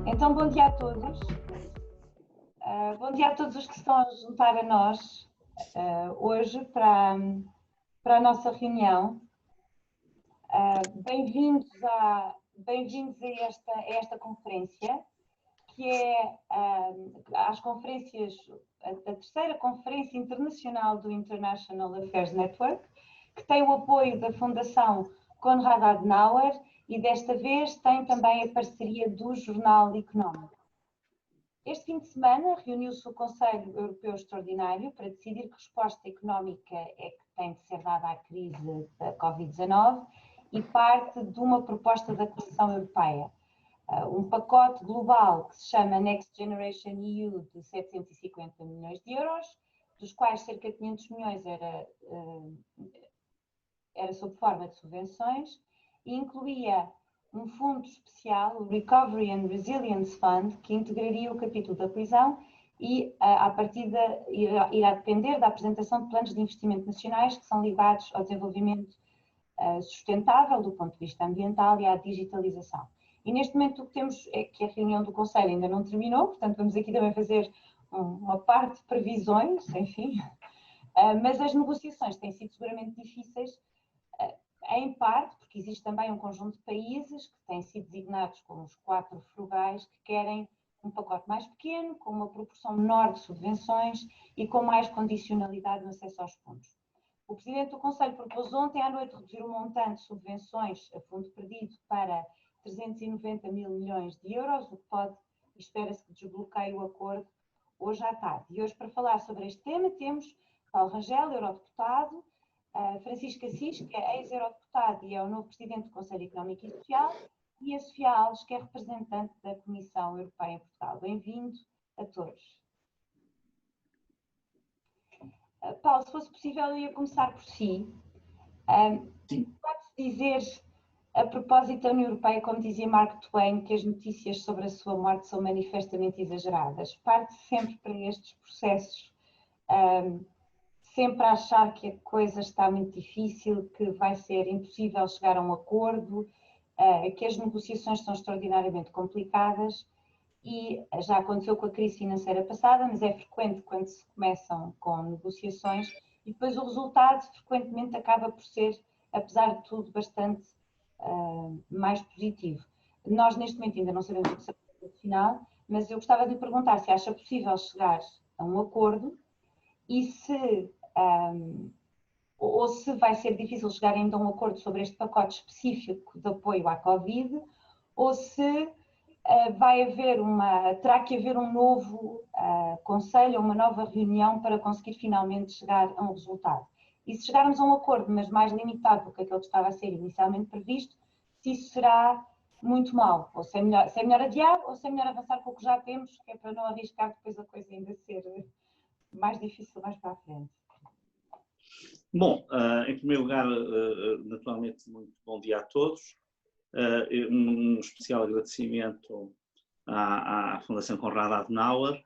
Então, bom dia a todos. Bom dia a todos os que se estão a juntar a nós hoje para a nossa reunião. Bem-vindos a esta conferência, que é a terceira Conferência Internacional do International Affairs Network, que tem o apoio da Fundação Konrad Adenauer e desta vez tem também a parceria do Jornal Económico. Este fim de semana reuniu-se o Conselho Europeu Extraordinário para decidir que resposta económica é que tem de ser dada à crise da Covid-19 e parte de uma proposta da Comissão Europeia. Um pacote global que se chama Next Generation EU de 750 milhões de euros, dos quais cerca de 500 milhões era sob forma de subvenções e incluía um fundo especial, o Recovery and Resilience Fund, que integraria o capítulo da coesão e, à partida, irá depender da apresentação de planos de investimento nacionais que são ligados ao desenvolvimento sustentável do ponto de vista ambiental e à digitalização. E neste momento o que temos é que a reunião do Conselho ainda não terminou, portanto vamos aqui também fazer uma parte de previsões, enfim, mas as negociações têm sido seguramente difíceis, em parte porque existe também um conjunto de países que têm sido designados como os 4 frugais, que querem um pacote mais pequeno, com uma proporção menor de subvenções e com mais condicionalidade no acesso aos fundos. O Presidente do Conselho propôs ontem à noite reduzir o montante de subvenções a fundo perdido para 390 mil milhões de euros, o que pode e espera-se que desbloqueie o acordo hoje à tarde. E hoje, para falar sobre este tema, temos Paulo Rangel, eurodeputado, Francisco Assis, que é ex-eurodeputado e é o novo Presidente do Conselho Económico e Social, e a Sofia Alves, que é representante da Comissão Europeia em Portugal. Bem-vindo a todos. Paulo, se fosse possível, eu ia começar por si. Pode-se dizer, a propósito da União Europeia, como dizia Mark Twain, que as notícias sobre a sua morte são manifestamente exageradas. Parte sempre para estes processos, sempre a achar que a coisa está muito difícil, que vai ser impossível chegar a um acordo, que as negociações são extraordinariamente complicadas. E já aconteceu com a crise financeira passada, mas é frequente quando se começam com negociações e depois o resultado frequentemente acaba por ser, apesar de tudo, bastante mais positivo. Nós neste momento ainda não sabemos o que será o final, mas eu gostava de lhe perguntar se acha possível chegar a um acordo e ou se vai ser difícil chegar ainda a um acordo sobre este pacote específico de apoio à Covid, ou se terá que haver um novo conselho, uma nova reunião para conseguir finalmente chegar a um resultado. E se chegarmos a um acordo, mas mais limitado do que aquele que estava a ser inicialmente previsto, se isso será muito mau, ou se é melhor adiar, ou se é melhor avançar com o que já temos, que é para não arriscar depois a coisa ainda ser mais difícil mais para a frente. Bom, em primeiro lugar, naturalmente, muito bom dia a todos. Um especial agradecimento à Fundação Konrad Adenauer,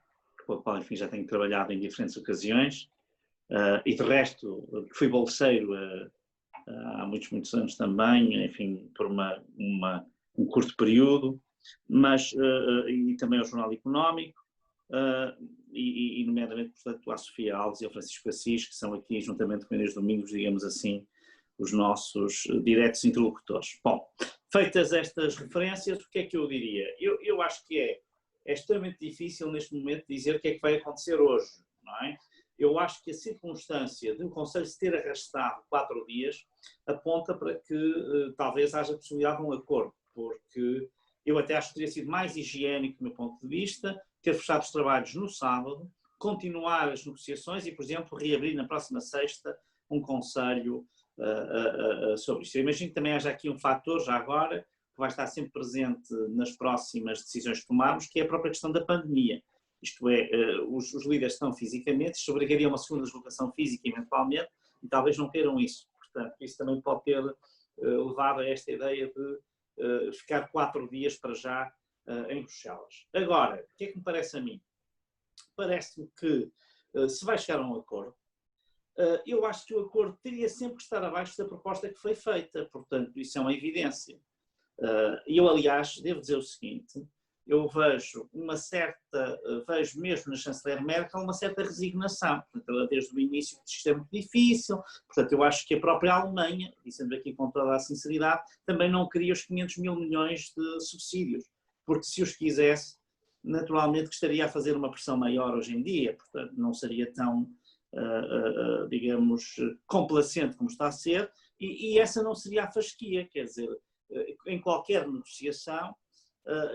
com a qual, enfim, já tenho trabalhado em diferentes ocasiões, e de resto, fui bolseiro há muitos anos também, enfim, por um curto período, mas, e também ao Jornal Económico, e nomeadamente, portanto, à Sofia Alves e ao Francisco Assis, que são aqui, juntamente com Inês Domingos, digamos assim, os nossos diretos interlocutores. Bom, feitas estas referências, o que é que eu diria? Eu acho que é extremamente difícil neste momento dizer o que é que vai acontecer hoje, não é? Eu acho que a circunstância de o Conselho se ter arrastado 4 dias aponta para que talvez haja possibilidade de um acordo, porque eu até acho que teria sido mais higiênico do meu ponto de vista ter fechado os trabalhos no sábado, continuar as negociações e, por exemplo, reabrir na próxima sexta um Conselho sobre isto. Eu imagino que também haja aqui um fator, já agora, que vai estar sempre presente nas próximas decisões que tomarmos, que é a própria questão da pandemia. Isto é, os líderes estão fisicamente, isto obrigaria uma segunda deslocação física eventualmente, e talvez não queiram isso. Portanto, isso também pode ter levado a esta ideia de ficar 4 dias para já em Bruxelas. Agora, o que é que me parece a mim? Parece-me que se vai chegar a um acordo, eu acho que o acordo teria sempre que estar abaixo da proposta que foi feita, portanto, isso é uma evidência. E eu, aliás, devo dizer o seguinte, eu vejo vejo mesmo na chanceler Merkel uma certa resignação. Portanto, ela desde o início disse que isto é muito difícil. Portanto, eu acho que a própria Alemanha, dizendo aqui com toda a sinceridade, também não queria os 500 mil milhões de subsídios, porque se os quisesse, naturalmente que estaria a fazer uma pressão maior hoje em dia, portanto, não seria tão, digamos, complacente como está a ser, e essa não seria a fasquia, quer dizer, em qualquer negociação,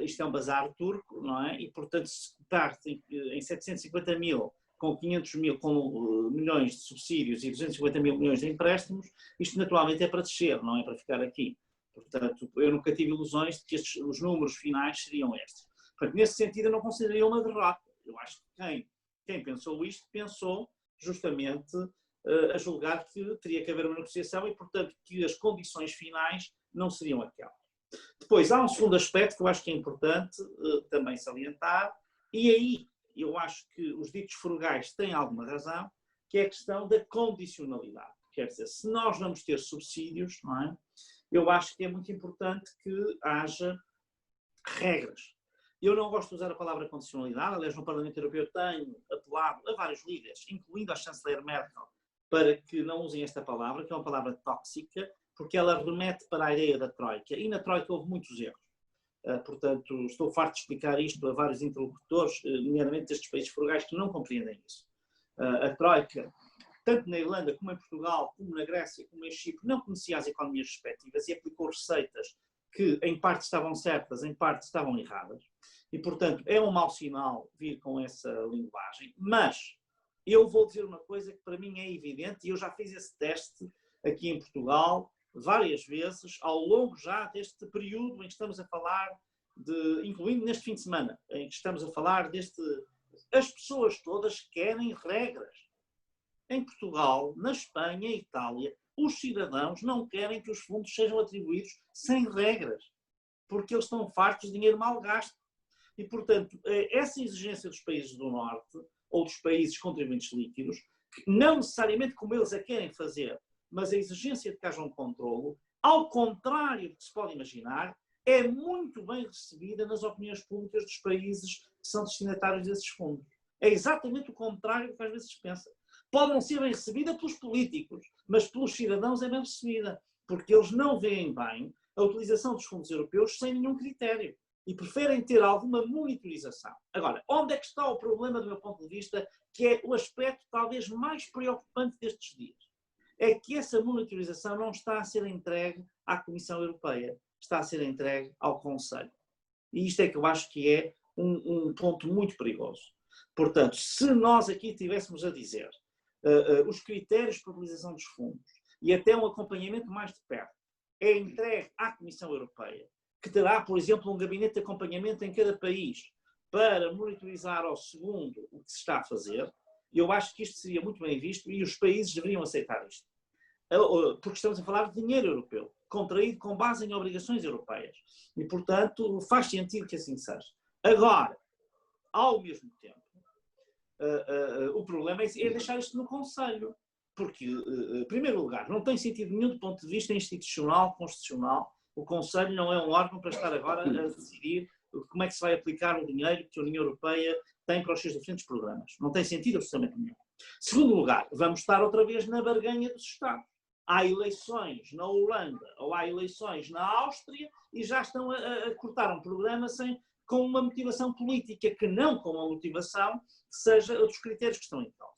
isto é um bazar turco, não é? E, portanto, se parte em 750 mil, com 500 mil, com milhões de subsídios e 250 mil milhões de empréstimos, isto naturalmente é para descer, não é para ficar aqui. Portanto, eu nunca tive ilusões de que os números finais seriam estes. Portanto, nesse sentido, eu não consideraria uma derrota. Eu acho que quem pensou isto, pensou justamente a julgar que teria que haver uma negociação e, portanto, que as condições finais não seriam aquelas. Depois, há um segundo aspecto que eu acho que é importante também salientar, e aí eu acho que os ditos frugais têm alguma razão, que é a questão da condicionalidade. Quer dizer, se nós vamos ter subsídios, não é? Eu acho que é muito importante que haja regras. Eu não gosto de usar a palavra condicionalidade, aliás, no Parlamento Europeu tenho apelado a vários líderes, incluindo a chanceler Merkel, para que não usem esta palavra, que é uma palavra tóxica, porque ela remete para a ideia da Troika. E na Troika houve muitos erros. Portanto, estou farto de explicar isto a vários interlocutores, nomeadamente destes países frugais, que não compreendem isso. A Troika, tanto na Irlanda como em Portugal, como na Grécia, como em Chipre, não conhecia as economias respectivas e aplicou receitas que em parte estavam certas, em parte estavam erradas. E, portanto, é um mau sinal vir com essa linguagem. Mas eu vou dizer uma coisa que para mim é evidente, e eu já fiz esse teste aqui em Portugal várias vezes, ao longo já deste período em que estamos a falar, incluindo neste fim de semana, em que estamos a falar as pessoas todas querem regras. Em Portugal, na Espanha e Itália, os cidadãos não querem que os fundos sejam atribuídos sem regras, porque eles estão fartos de dinheiro mal gasto. E, portanto, essa exigência dos países do Norte, ou dos países contribuintes líquidos, que não necessariamente como eles a querem fazer, mas a exigência de que haja um controlo, ao contrário do que se pode imaginar, é muito bem recebida nas opiniões públicas dos países que são destinatários desses fundos. É exatamente o contrário do que às vezes se pensa. Pode não ser bem recebida pelos políticos, mas pelos cidadãos é bem recebida, porque eles não veem bem a utilização dos fundos europeus sem nenhum critério e preferem ter alguma monitorização. Agora, onde é que está o problema do meu ponto de vista, que é o aspecto talvez mais preocupante destes dias? É que essa monitorização não está a ser entregue à Comissão Europeia, está a ser entregue ao Conselho. E isto é que eu acho que é um ponto muito perigoso. Portanto, se nós aqui estivéssemos a dizer os critérios para a utilização dos fundos e até um acompanhamento mais de perto é entregue à Comissão Europeia, que terá, por exemplo, um gabinete de acompanhamento em cada país para monitorizar ao segundo o que se está a fazer, eu acho que isto seria muito bem visto e os países deveriam aceitar isto. Porque estamos a falar de dinheiro europeu, contraído com base em obrigações europeias. E, portanto, faz sentido que assim seja. Agora, ao mesmo tempo, o problema é deixar isto no Conselho. Porque, em primeiro lugar, não tem sentido nenhum do ponto de vista institucional, constitucional. O Conselho não é um órgão para estar agora a decidir como é que se vai aplicar o dinheiro que a União Europeia tem para os seus diferentes programas. Não tem sentido absolutamente nenhum. Segundo lugar, vamos estar outra vez na barganha dos Estados. Há eleições na Holanda ou há eleições na Áustria e já estão a cortar um programa com uma motivação política que não com uma motivação que seja dos critérios que estão em causa.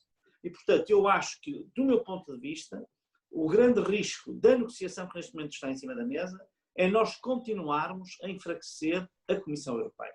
E, portanto, eu acho que, do meu ponto de vista, o grande risco da negociação que neste momento está em cima da mesa é nós continuarmos a enfraquecer a Comissão Europeia,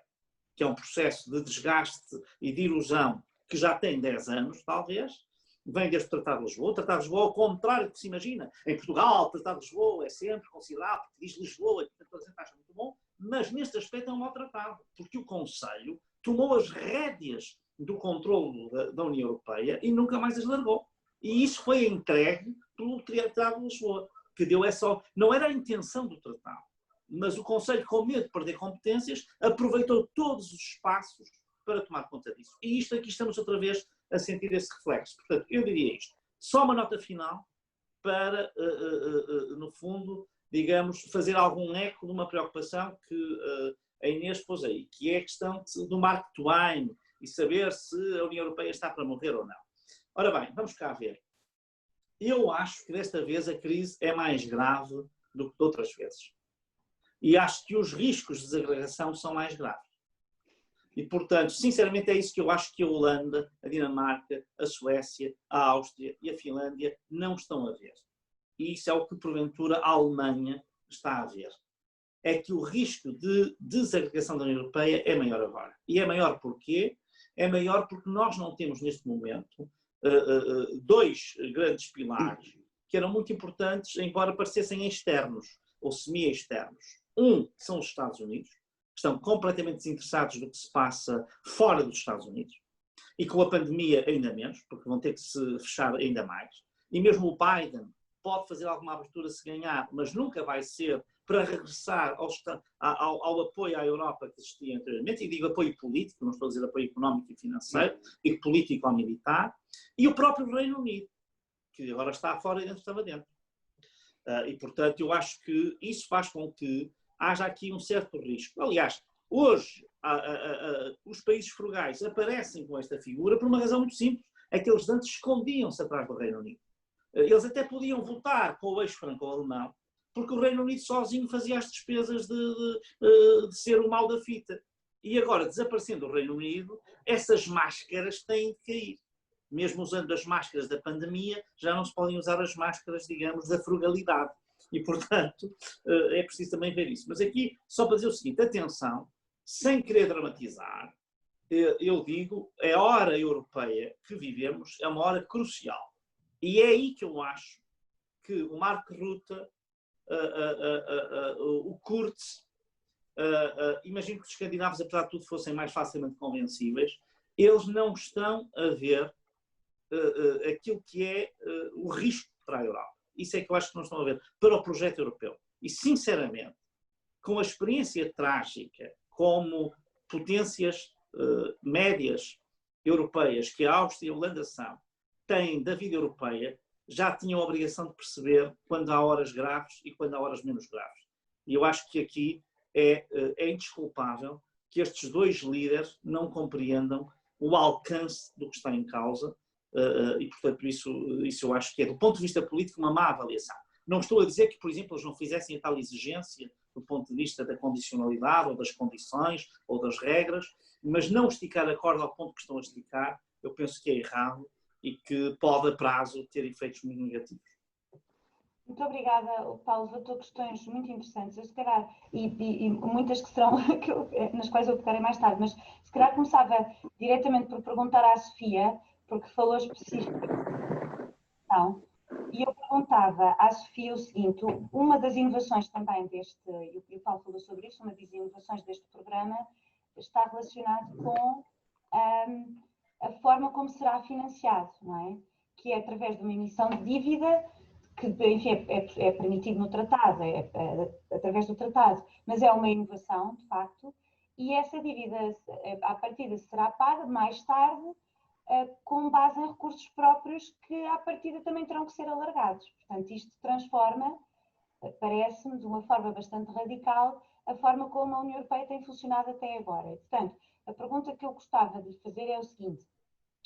que é um processo de desgaste e de erosão que já tem 10 anos, talvez, vem desde o Tratado de Lisboa. O Tratado de Lisboa, ao contrário do que se imagina, em Portugal o Tratado de Lisboa é sempre considerado, porque diz Lisboa, e toda a gente acha muito bom, mas neste aspecto é um mau tratado, porque o Conselho tomou as rédeas do controlo da União Europeia e nunca mais as largou. E isso foi entregue pelo Tratado de Lisboa, que deu não era a intenção do tratado, mas o Conselho, com medo de perder competências, aproveitou todos os espaços para tomar conta disso. E isto aqui estamos outra vez a sentir esse reflexo. Portanto, eu diria isto. Só uma nota final para, no fundo, digamos, fazer algum eco de uma preocupação que a Inês pôs aí, que é a questão do Mark Twain e saber se a União Europeia está para morrer ou não. Ora bem, vamos cá ver. Eu acho que desta vez a crise é mais grave do que de outras vezes. E acho que os riscos de desagregação são mais graves. E, portanto, sinceramente é isso que eu acho que a Holanda, a Dinamarca, a Suécia, a Áustria e a Finlândia não estão a ver. E isso é o que, porventura, a Alemanha está a ver. É que o risco de desagregação da União Europeia é maior agora. E é maior porquê? É maior porque nós não temos, neste momento, dois grandes pilares que eram muito importantes, embora parecessem externos ou semi-externos. Um, que são os Estados Unidos, que estão completamente desinteressados do que se passa fora dos Estados Unidos, e com a pandemia ainda menos, porque vão ter que se fechar ainda mais. E mesmo o Biden pode fazer alguma abertura se ganhar, mas nunca vai ser para regressar ao apoio à Europa que existia anteriormente, e digo apoio político, não estou a dizer apoio económico e financeiro, digo político ou militar, e o próprio Reino Unido, que agora está fora e antes estava dentro. E, portanto, eu acho que isso faz com que haja aqui um certo risco. Aliás, hoje, os países frugais aparecem com esta figura por uma razão muito simples, é que eles antes escondiam-se atrás do Reino Unido. Eles até podiam votar com o eixo franco-alemão, porque o Reino Unido sozinho fazia as despesas de ser o mal da fita. E agora, desaparecendo o Reino Unido, essas máscaras têm de cair. Mesmo usando as máscaras da pandemia, já não se podem usar as máscaras, digamos, da frugalidade. E, portanto, é preciso também ver isso. Mas aqui, só para dizer o seguinte, atenção, sem querer dramatizar, eu digo, a hora europeia que vivemos é uma hora crucial. E é aí que eu acho que o Mark Rutte, o Kurz, imagino que os escandinavos, apesar de tudo, fossem mais facilmente convencíveis, eles não estão a ver aquilo que é o risco para a Europa. Isso é que eu acho que não estão a ver para o projeto europeu. E, sinceramente, com a experiência trágica como potências médias europeias que a Áustria e a Holanda são, têm da vida europeia, já tinham a obrigação de perceber quando há horas graves e quando há horas menos graves. E eu acho que aqui é indesculpável que estes dois líderes não compreendam o alcance do que está em causa e, portanto, isso eu acho que é, do ponto de vista político, uma má avaliação. Não estou a dizer que, por exemplo, eles não fizessem a tal exigência do ponto de vista da condicionalidade ou das condições ou das regras, mas não esticar a corda ao ponto que estão a esticar, eu penso que é errado e que pode, a prazo, ter efeitos muito negativos. Muito obrigada, Paulo. Levantou questões muito interessantes. Eu, se calhar, e muitas que serão nas quais eu pegarei mais tarde, mas se calhar começava diretamente por perguntar à Sofia, porque falou especificamente. E eu perguntava à Sofia o seguinte: uma das inovações também e o Paulo falou sobre isso, uma das inovações deste programa está relacionado com a forma como será financiado, não é? Que é através de uma emissão de dívida, que, enfim, é permitido no tratado, através do tratado, mas é uma inovação, de facto, e essa dívida, à partida, será paga mais tarde, com base em recursos próprios que, à partida, também terão que ser alargados. Portanto, isto transforma, parece-me, de uma forma bastante radical, a forma como a União Europeia tem funcionado até agora. E, portanto, a pergunta que eu gostava de fazer é o seguinte: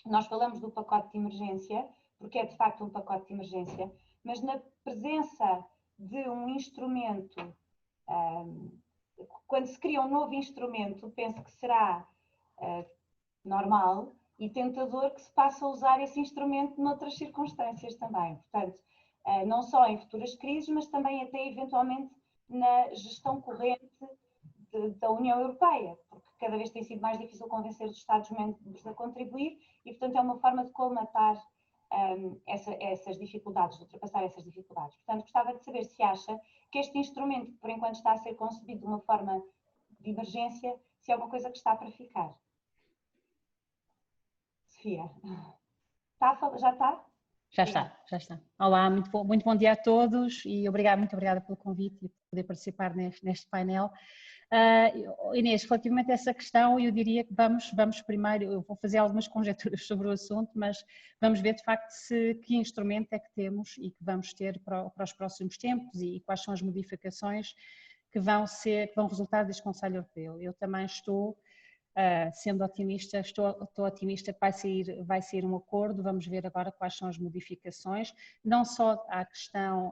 nós falamos do pacote de emergência, porque é de facto um pacote de emergência, mas na presença de um instrumento, quando se cria um novo instrumento, penso que será normal e tentador que se passe a usar esse instrumento noutras circunstâncias também. Portanto, não só em futuras crises, mas também até eventualmente na gestão corrente da União Europeia, porque cada vez tem sido mais difícil convencer os Estados-membros a contribuir e, portanto, é uma forma de colmatar essas dificuldades, de ultrapassar essas dificuldades. Portanto, gostava de saber se acha que este instrumento, que por enquanto está a ser concebido de uma forma de emergência, se é uma coisa que está para ficar. Sofia, já está? Já está, já está. Olá, muito bom dia a todos e muito obrigada pelo convite e por poder participar neste painel. Inês, relativamente a essa questão, eu diria que vamos primeiro, eu vou fazer algumas conjecturas sobre o assunto, mas vamos ver de facto que instrumento é que temos e que vamos ter para os próximos tempos e quais são as modificações que vão resultar deste Conselho Europeu. Eu também estou, sendo otimista, estou otimista que vai sair um acordo. Vamos ver agora quais são as modificações, não só à questão,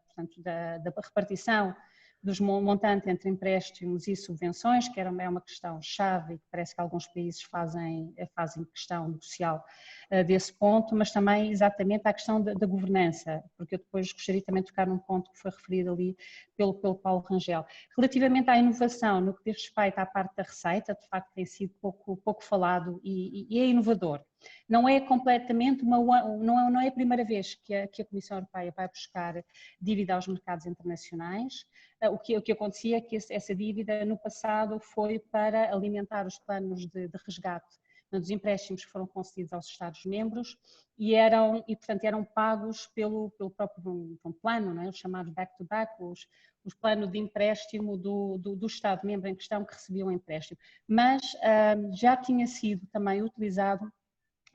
portanto, da repartição dos montante entre empréstimos e subvenções, que é uma questão chave e que parece que alguns países fazem questão negocial desse ponto, mas também exatamente à questão da governança, porque eu depois gostaria também de tocar num ponto que foi referido ali pelo Paulo Rangel. Relativamente à inovação, no que diz respeito à parte da receita, de facto tem sido pouco falado e é inovador. Não é completamente não é a primeira vez que a Comissão Europeia vai buscar dívida aos mercados internacionais. O que acontecia é que essa dívida no passado foi para alimentar os planos de resgate dos empréstimos que foram concedidos aos Estados-membros portanto, eram pagos pelo próprio plano, não é? Os chamados back-to-back, os planos de empréstimo do Estado-membro em questão que recebia o empréstimo. Mas já tinha sido também utilizado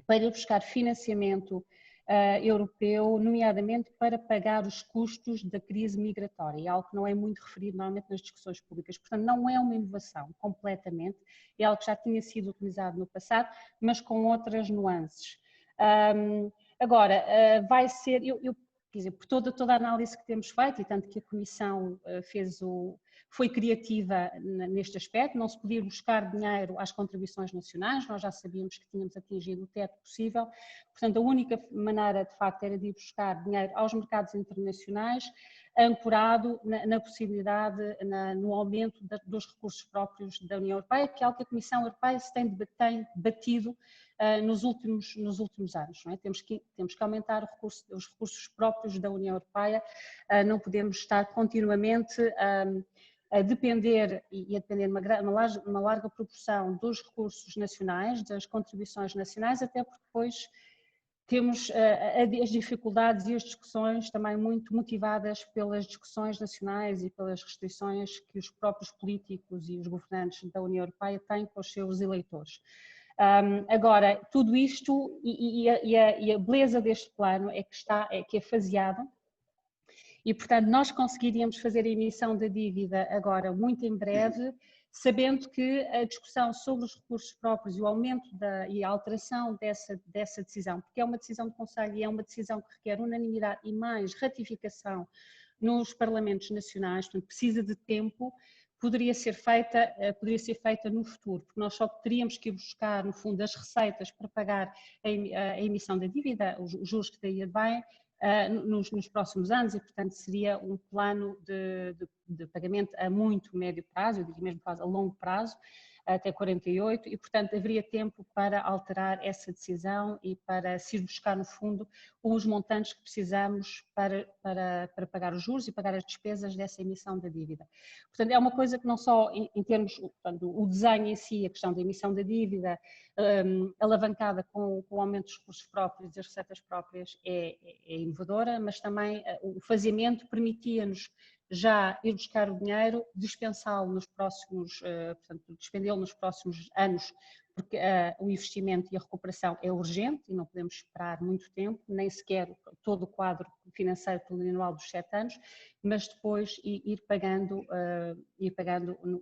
para ir buscar financiamento europeu, nomeadamente para pagar os custos da crise migratória, algo que não é muito referido normalmente nas discussões públicas. Portanto, não é uma inovação completamente, é algo que já tinha sido utilizado no passado, mas com outras nuances. Agora, vai ser, quer dizer, por toda a análise que temos feito, e tanto que a Comissão foi criativa neste aspecto, não se podia buscar dinheiro às contribuições nacionais, nós já sabíamos que tínhamos atingido o teto possível, portanto a única maneira de facto era de ir buscar dinheiro aos mercados internacionais, ancorado na possibilidade, no aumento dos recursos próprios da União Europeia, que é algo que a Comissão Europeia se tem debatido nos últimos anos. Não é? Temos que aumentar os recursos próprios da União Europeia, não podemos estar continuamente a depender, e a depender de uma larga proporção dos recursos nacionais, das contribuições nacionais, até porque depois temos as dificuldades e as discussões também muito motivadas pelas discussões nacionais e pelas restrições que os próprios políticos e os governantes da União Europeia têm com os seus eleitores. Agora, tudo isto e a beleza deste plano é que é faseado e, portanto, nós conseguiríamos fazer a emissão da dívida agora muito em breve, sabendo que a discussão sobre os recursos próprios e o aumento e a alteração dessa decisão, porque é uma decisão do Conselho e é uma decisão que requer unanimidade e mais ratificação nos parlamentos nacionais, portanto, precisa de tempo, poderia ser feita no futuro, porque nós só teríamos que ir buscar, no fundo, as receitas para pagar a emissão da dívida, os juros que daí advêm, nos próximos anos, e portanto seria um plano de pagamento a muito médio prazo, eu digo mesmo a longo prazo, até 48, e portanto haveria tempo para alterar essa decisão e para se ir buscar no fundo os montantes que precisamos para pagar os juros e pagar as despesas dessa emissão da dívida. Portanto é uma coisa que não só em termos, portanto, o desenho em si, a questão da emissão da dívida, alavancada com o aumento dos recursos próprios e das receitas próprias é inovadora, mas também o faseamento permitia-nos já ir buscar o dinheiro, dispensá-lo nos próximos, portanto, despendê-lo nos próximos anos, porque o investimento e a recuperação é urgente e não podemos esperar muito tempo, nem sequer todo o quadro financeiro plurianual dos 7 anos, mas depois ir pagando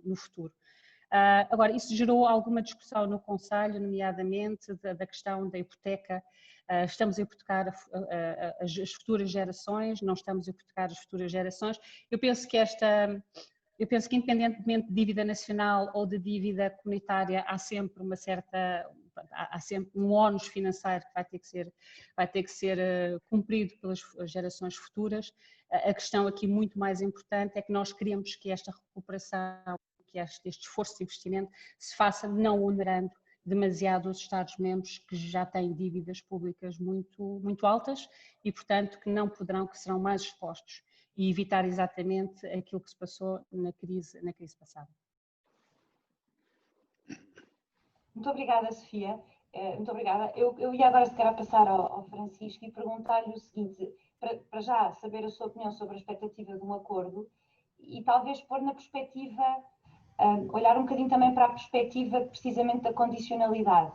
no futuro. Agora, isso gerou alguma discussão no Conselho, nomeadamente da questão da hipoteca. Estamos a hipotecar as futuras gerações, não estamos a hipotecar as futuras gerações. Eu penso que independentemente de dívida nacional ou de dívida comunitária, há sempre um ónus financeiro que vai ter que ser cumprido pelas gerações futuras. A questão aqui muito mais importante é que nós queremos que esta recuperação, que este esforço de investimento se faça não onerando demasiado os Estados-membros que já têm dívidas públicas muito altas e, portanto, que serão mais expostos, e evitar exatamente aquilo que se passou na crise passada. Muito obrigada, Sofia. Muito obrigada. Eu ia agora, se calhar, passar ao Francisco e perguntar-lhe o seguinte, para já saber a sua opinião sobre a expectativa de um acordo e talvez pôr na perspectiva, olhar um bocadinho também para a perspectiva precisamente da condicionalidade,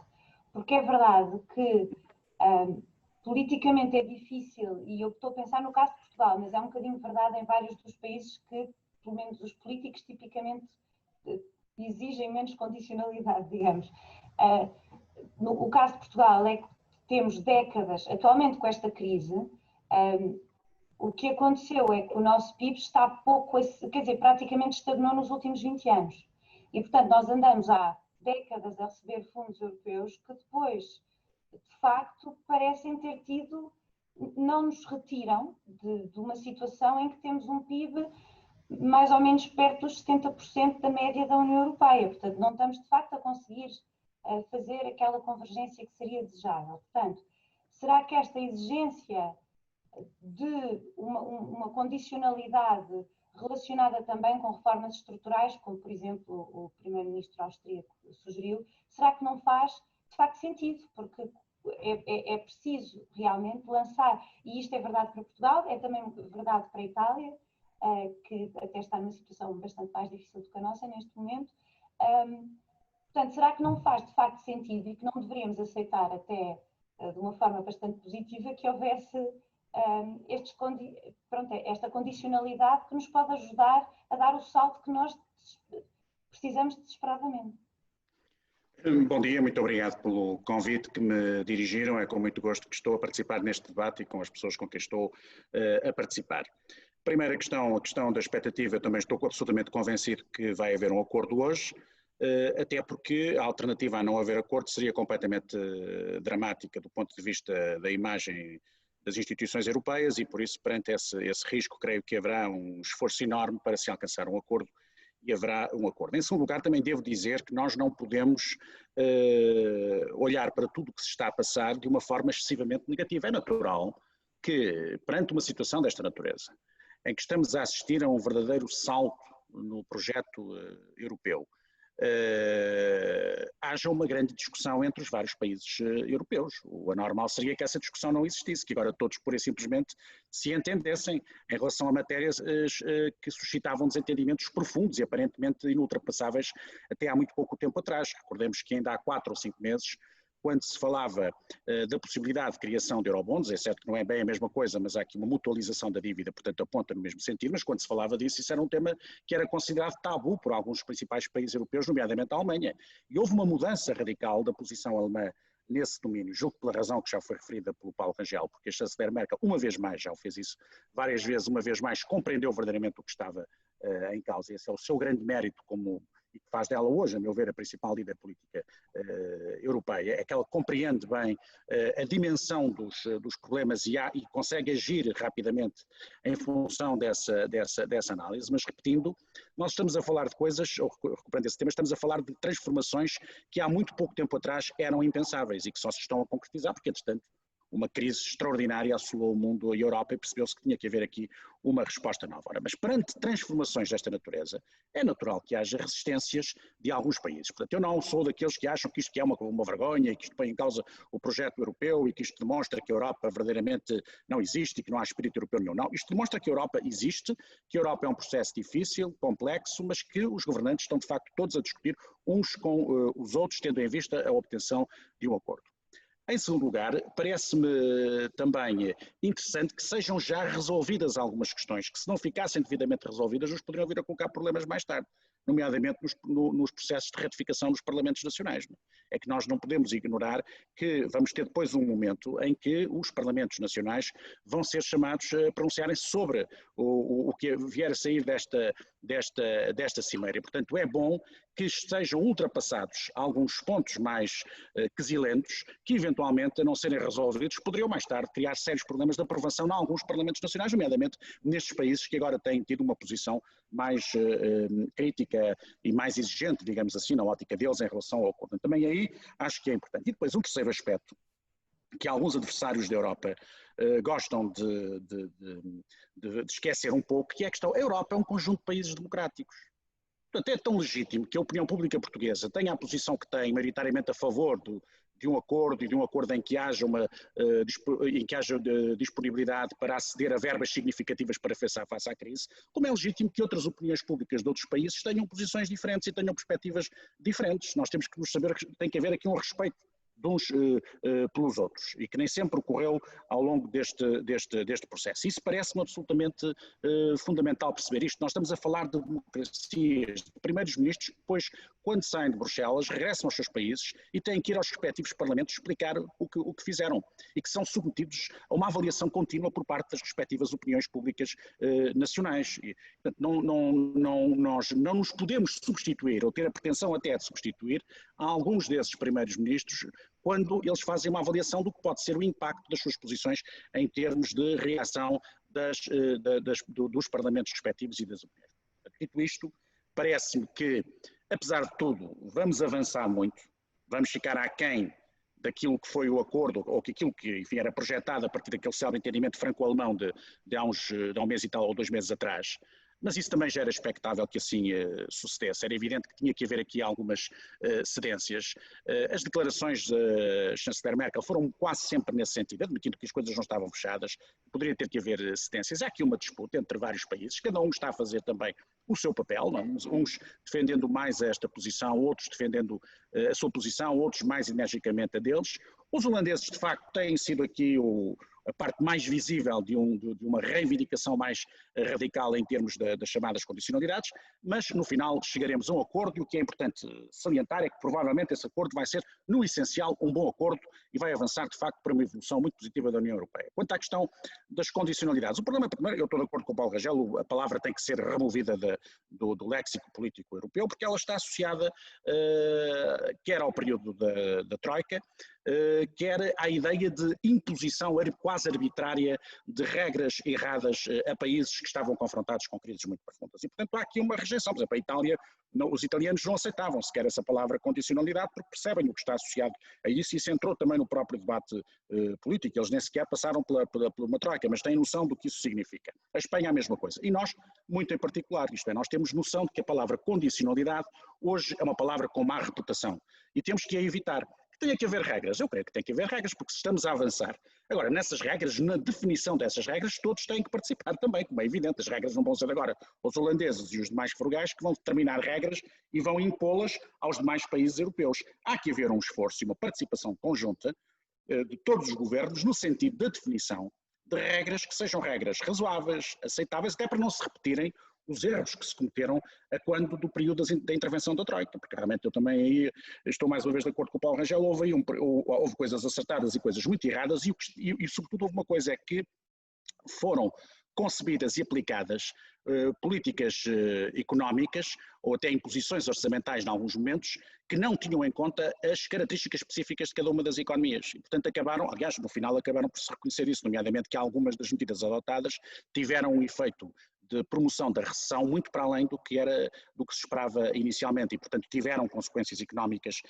porque é verdade que politicamente é difícil, e eu estou a pensar no caso de Portugal, mas é um bocadinho verdade em vários dos países que pelo menos os políticos, tipicamente exigem menos condicionalidade, digamos. No caso de Portugal é que temos décadas, atualmente com esta crise, o que aconteceu é que o nosso PIB está pouco, quer dizer, praticamente estagnou nos últimos 20 anos. E, portanto, nós andamos há décadas a receber fundos europeus que depois, de facto, parecem ter tido, não nos retiram de uma situação em que temos um PIB mais ou menos perto dos 70% da média da União Europeia. Portanto, não estamos, de facto, a conseguir fazer aquela convergência que seria desejável. Portanto, será que esta exigência de uma condicionalidade relacionada também com reformas estruturais, como, por exemplo, o primeiro-ministro austríaco sugeriu, será que não faz, de facto, sentido? Porque é preciso realmente lançar, e isto é verdade para Portugal, é também verdade para a Itália, que até está numa situação bastante mais difícil do que a nossa neste momento. Portanto, será que não faz de facto sentido e que não deveríamos aceitar até de uma forma bastante positiva que houvesse esta condicionalidade que nos pode ajudar a dar o salto que nós precisamos desesperadamente? Bom dia, muito obrigado pelo convite que me dirigiram. É com muito gosto que estou a participar neste debate e com as pessoas com quem estou a participar. Primeira questão, a questão da expectativa, eu também estou absolutamente convencido que vai haver um acordo hoje, até porque a alternativa a não haver acordo seria completamente dramática do ponto de vista da imagem das instituições europeias e por isso, perante esse risco, creio que haverá um esforço enorme para se alcançar um acordo e haverá um acordo. Em segundo lugar, também devo dizer que nós não podemos olhar para tudo o que se está a passar de uma forma excessivamente negativa. É natural que, perante uma situação desta natureza, em que estamos a assistir a um verdadeiro salto no projeto europeu, haja uma grande discussão entre os vários países europeus. O anormal seria que essa discussão não existisse, que agora todos pura e simplesmente se entendessem em relação a matérias que suscitavam desentendimentos profundos e aparentemente inultrapassáveis até há muito pouco tempo atrás. Recordemos que ainda há 4 ou 5 meses, quando se falava da possibilidade de criação de eurobonds, é certo que não é bem a mesma coisa, mas há aqui uma mutualização da dívida, portanto aponta no mesmo sentido, mas quando se falava disso, isso era um tema que era considerado tabu por alguns dos principais países europeus, nomeadamente a Alemanha. E houve uma mudança radical da posição alemã nesse domínio, julgo pela razão que já foi referida pelo Paulo Rangel, porque a chanceler Merkel, uma vez mais, já o fez isso várias vezes, uma vez mais, compreendeu verdadeiramente o que estava em causa. Esse é o seu grande mérito e que faz dela hoje, a meu ver, a principal líder política europeia, é que ela compreende bem a dimensão dos problemas e consegue agir rapidamente em função dessa análise, mas repetindo, nós estamos a falar de coisas, ou recuperando esse tema, estamos a falar de transformações que há muito pouco tempo atrás eram impensáveis e que só se estão a concretizar, porque, entretanto, uma crise extraordinária assolou o mundo e a Europa e percebeu-se que tinha que haver aqui uma resposta nova. Ora, mas perante transformações desta natureza, é natural que haja resistências de alguns países. Portanto, eu não sou daqueles que acham que isto é uma vergonha e que isto põe em causa o projeto europeu e que isto demonstra que a Europa verdadeiramente não existe e que não há espírito europeu nenhum. Não, isto demonstra que a Europa existe, que a Europa é um processo difícil, complexo, mas que os governantes estão de facto todos a discutir uns com os outros, tendo em vista a obtenção de um acordo. Em segundo lugar, parece-me também interessante que sejam já resolvidas algumas questões, que se não ficassem devidamente resolvidas, nos poderiam vir a colocar problemas mais tarde, nomeadamente nos processos de ratificação dos parlamentos nacionais. É que nós não podemos ignorar que vamos ter depois um momento em que os parlamentos nacionais vão ser chamados a pronunciarem sobre o que vier a sair desta cimeira. Portanto, é bom que sejam ultrapassados alguns pontos mais quesilentos que, eventualmente, a não serem resolvidos, poderiam mais tarde criar sérios problemas de aprovação em alguns parlamentos nacionais, nomeadamente nestes países que agora têm tido uma posição mais crítica e mais exigente, digamos assim, na ótica deles em relação ao acordo. Também aí acho que é importante. E depois um terceiro aspecto, que alguns adversários da Europa gostam de esquecer um pouco, que é a questão, a Europa é um conjunto de países democráticos. Portanto, é tão legítimo que a opinião pública portuguesa tenha a posição que tem, maioritariamente a favor de um acordo e de um acordo em que haja disponibilidade para aceder a verbas significativas para fazer face à crise, como é legítimo que outras opiniões públicas de outros países tenham posições diferentes e tenham perspectivas diferentes. Nós temos que nos saber, tem que haver aqui um respeito de uns pelos outros e que nem sempre ocorreu ao longo deste processo. Isso parece-me absolutamente fundamental perceber isto. Nós estamos a falar de democracias, de primeiros ministros que depois, quando saem de Bruxelas, regressam aos seus países e têm que ir aos respectivos parlamentos explicar o que fizeram e que são submetidos a uma avaliação contínua por parte das respectivas opiniões públicas nacionais. E, portanto, nós não nos podemos substituir ou ter a pretensão até de substituir a alguns desses primeiros ministros quando eles fazem uma avaliação do que pode ser o impacto das suas posições em termos de reação dos parlamentos respectivos e das opiniões. Dito isto, parece-me que, apesar de tudo, vamos avançar muito, vamos ficar aquém daquilo que foi o acordo, ou aquilo que, enfim, era projetado a partir daquele célebre entendimento franco-alemão de há um mês e tal, ou 2 meses atrás, mas isso também já era expectável que assim sucedesse. Era evidente que tinha que haver aqui algumas cedências. As declarações da chanceler Merkel foram quase sempre nesse sentido, admitindo que as coisas não estavam fechadas, poderia ter que haver cedências. Há aqui uma disputa entre vários países, cada um está a fazer também o seu papel, não? Uns defendendo mais esta posição, outros defendendo a sua posição, outros mais energicamente a deles. Os holandeses, de facto, têm sido aqui a parte mais visível de uma reivindicação mais radical em termos das chamadas condicionalidades, mas no final chegaremos a um acordo e o que é importante salientar é que provavelmente esse acordo vai ser, no essencial, um bom acordo e vai avançar, de facto, para uma evolução muito positiva da União Europeia. Quanto à questão das condicionalidades, o problema, primeiro, eu estou de acordo com o Paulo Rangel, a palavra tem que ser removida do léxico político europeu, porque ela está associada quer ao período da Troika, quer à ideia de imposição quase arbitrária de regras erradas a países que estavam confrontados com crises muito profundas. E, portanto, há aqui uma rejeição. Por exemplo, a Itália, os italianos não aceitavam sequer essa palavra condicionalidade porque percebem o que está associado a isso e isso entrou também no próprio debate político. Eles nem sequer passaram por uma troika, mas têm noção do que isso significa. A Espanha a mesma coisa. E nós, muito em particular, isto é, nós temos noção de que a palavra condicionalidade hoje é uma palavra com má reputação e temos que a evitar. Tem que haver regras, eu creio que tem que haver regras porque estamos a avançar. Agora, nessas regras, na definição dessas regras, todos têm que participar também, como é evidente, as regras não vão ser agora os holandeses e os demais frugais que vão determinar regras e vão impô-las aos demais países europeus. Há que haver um esforço e uma participação conjunta de todos os governos no sentido da definição de regras que sejam regras razoáveis, aceitáveis, até para não se repetirem os erros que se cometeram a quando do período da intervenção da Troika, porque realmente eu também aí estou mais uma vez de acordo com o Paulo Rangel, houve coisas acertadas e coisas muito erradas e sobretudo houve uma coisa é que foram concebidas e aplicadas políticas económicas ou até imposições orçamentais em alguns momentos que não tinham em conta as características específicas de cada uma das economias e portanto aliás no final acabaram por se reconhecer isso, nomeadamente que algumas das medidas adotadas tiveram um efeito de promoção da recessão muito para além do que se esperava inicialmente e, portanto, tiveram consequências económicas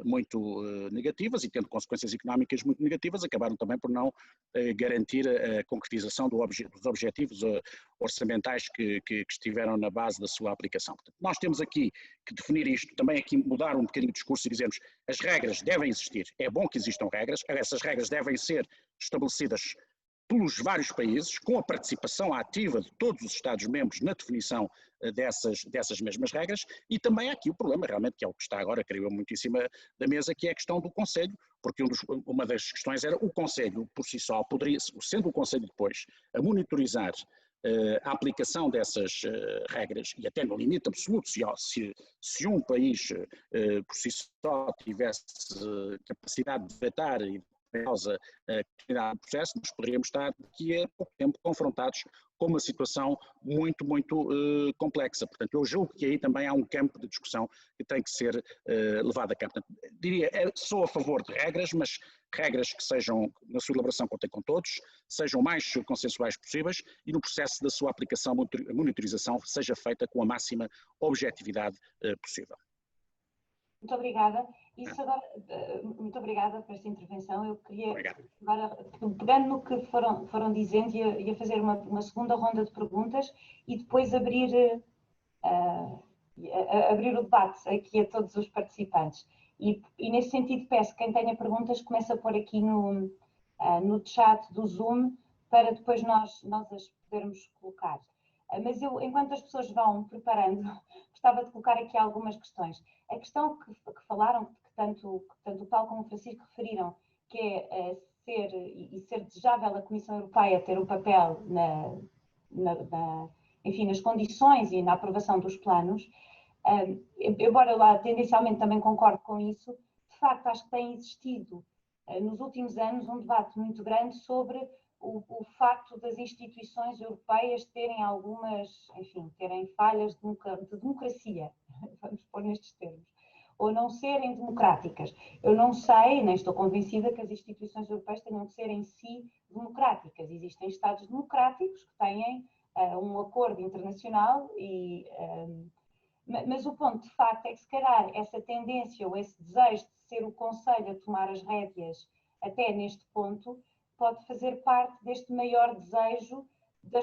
muito negativas e, tendo consequências económicas muito negativas, acabaram também por não garantir a concretização dos objetivos orçamentais que estiveram na base da sua aplicação. Portanto, nós temos aqui que definir isto, também aqui mudar um bocadinho o discurso e dizermos as regras devem existir, é bom que existam regras, essas regras devem ser estabelecidas pelos vários países, com a participação ativa de todos os Estados-membros na definição dessas mesmas regras, e também há aqui o problema, realmente, que é o que está agora, creio eu, muito em cima da mesa, que é a questão do Conselho, porque uma das questões era o Conselho, por si só, poderia, sendo o Conselho depois a monitorizar a aplicação dessas regras, e até no limite absoluto, se um país por si só tivesse capacidade de vetar e causa a continuidade do processo, nós poderíamos estar daqui a pouco tempo confrontados com uma situação muito, muito complexa. Portanto, eu julgo que aí também há um campo de discussão que tem que ser levado a cabo. Portanto, diria, sou a favor de regras, mas regras que sejam, na sua elaboração, contem com todos, sejam o mais consensuais possíveis e no processo da sua aplicação, a monitorização seja feita com a máxima objetividade possível. Muito obrigada. Muito obrigada por esta intervenção. Eu queria, agora, pegando no que foram dizendo, ia fazer uma segunda ronda de perguntas e depois abrir o debate aqui a todos os participantes. E nesse sentido, peço que quem tenha perguntas comece a pôr aqui no chat do Zoom para depois nós as podermos colocar. Mas eu, enquanto as pessoas vão preparando, gostava de colocar aqui algumas questões. A questão que falaram, que tanto o Paulo como o Francisco referiram, que é ser desejável a Comissão Europeia ter um papel enfim, nas condições e na aprovação dos planos, embora eu lá tendencialmente também concordo com isso, de facto acho que tem existido nos últimos anos um debate muito grande sobre o facto das instituições europeias terem terem falhas de democracia, vamos pôr nestes termos, ou não serem democráticas. Eu não sei, nem estou convencida que as instituições europeias tenham de ser em si democráticas. Existem Estados democráticos que têm um acordo internacional mas o ponto de facto é que se calhar essa tendência ou esse desejo de ser o Conselho a tomar as rédeas até neste ponto pode fazer parte deste maior desejo da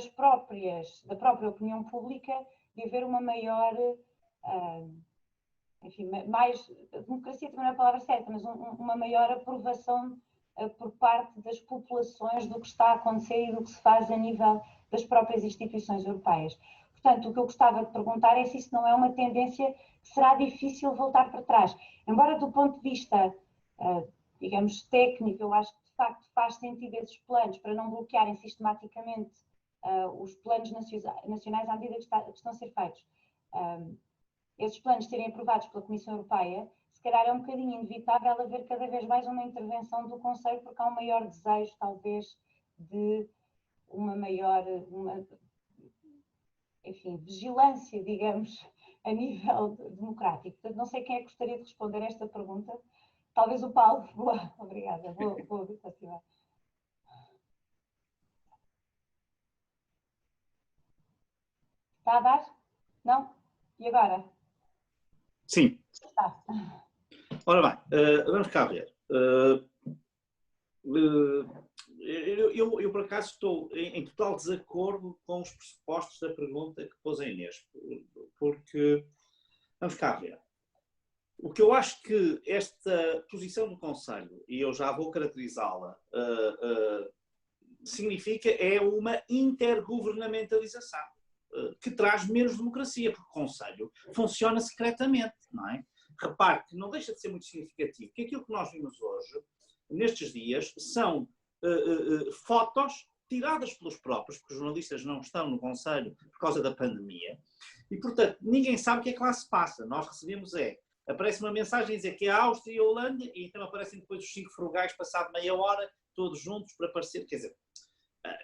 própria opinião pública de haver uma maior, enfim, mais, democracia também não é a palavra certa, mas uma maior aprovação por parte das populações do que está a acontecer e do que se faz a nível das próprias instituições europeias. Portanto, o que eu gostava de perguntar é se isso não é uma tendência que será difícil voltar para trás. Embora do ponto de vista, digamos, técnico, eu acho que de facto faz sentido esses planos para não bloquearem sistematicamente os planos nacionais à medida que estão a ser feitos. Esses planos serem aprovados pela Comissão Europeia, se calhar é um bocadinho inevitável haver cada vez mais uma intervenção do Conselho, porque há um maior desejo, talvez, de uma maior, enfim, vigilância, digamos, a nível democrático. Portanto, não sei quem é que gostaria de responder a esta pergunta. Talvez o Paulo. Boa, obrigada. Vou continuar. Está a dar? Não? E agora? Sim. Está. Ora bem, vamos cá ver. Eu, por acaso, estou em total desacordo com os pressupostos da pergunta que pôs a Inês, porque, vamos cá ver, o que eu acho que esta posição do Conselho, e eu já vou caracterizá-la, significa é uma intergovernamentalização, que traz menos democracia, porque o Conselho funciona secretamente, não é? Repare que não deixa de ser muito significativo que aquilo que nós vimos hoje, nestes dias, são fotos tiradas pelos próprios, porque os jornalistas não estão no Conselho por causa da pandemia, e, portanto, ninguém sabe o que é que lá se passa. Nós recebemos aparece uma mensagem a dizer que é a Áustria e a Holanda, e então aparecem depois os 5 frugais, passado meia hora, todos juntos, para aparecer. Quer dizer,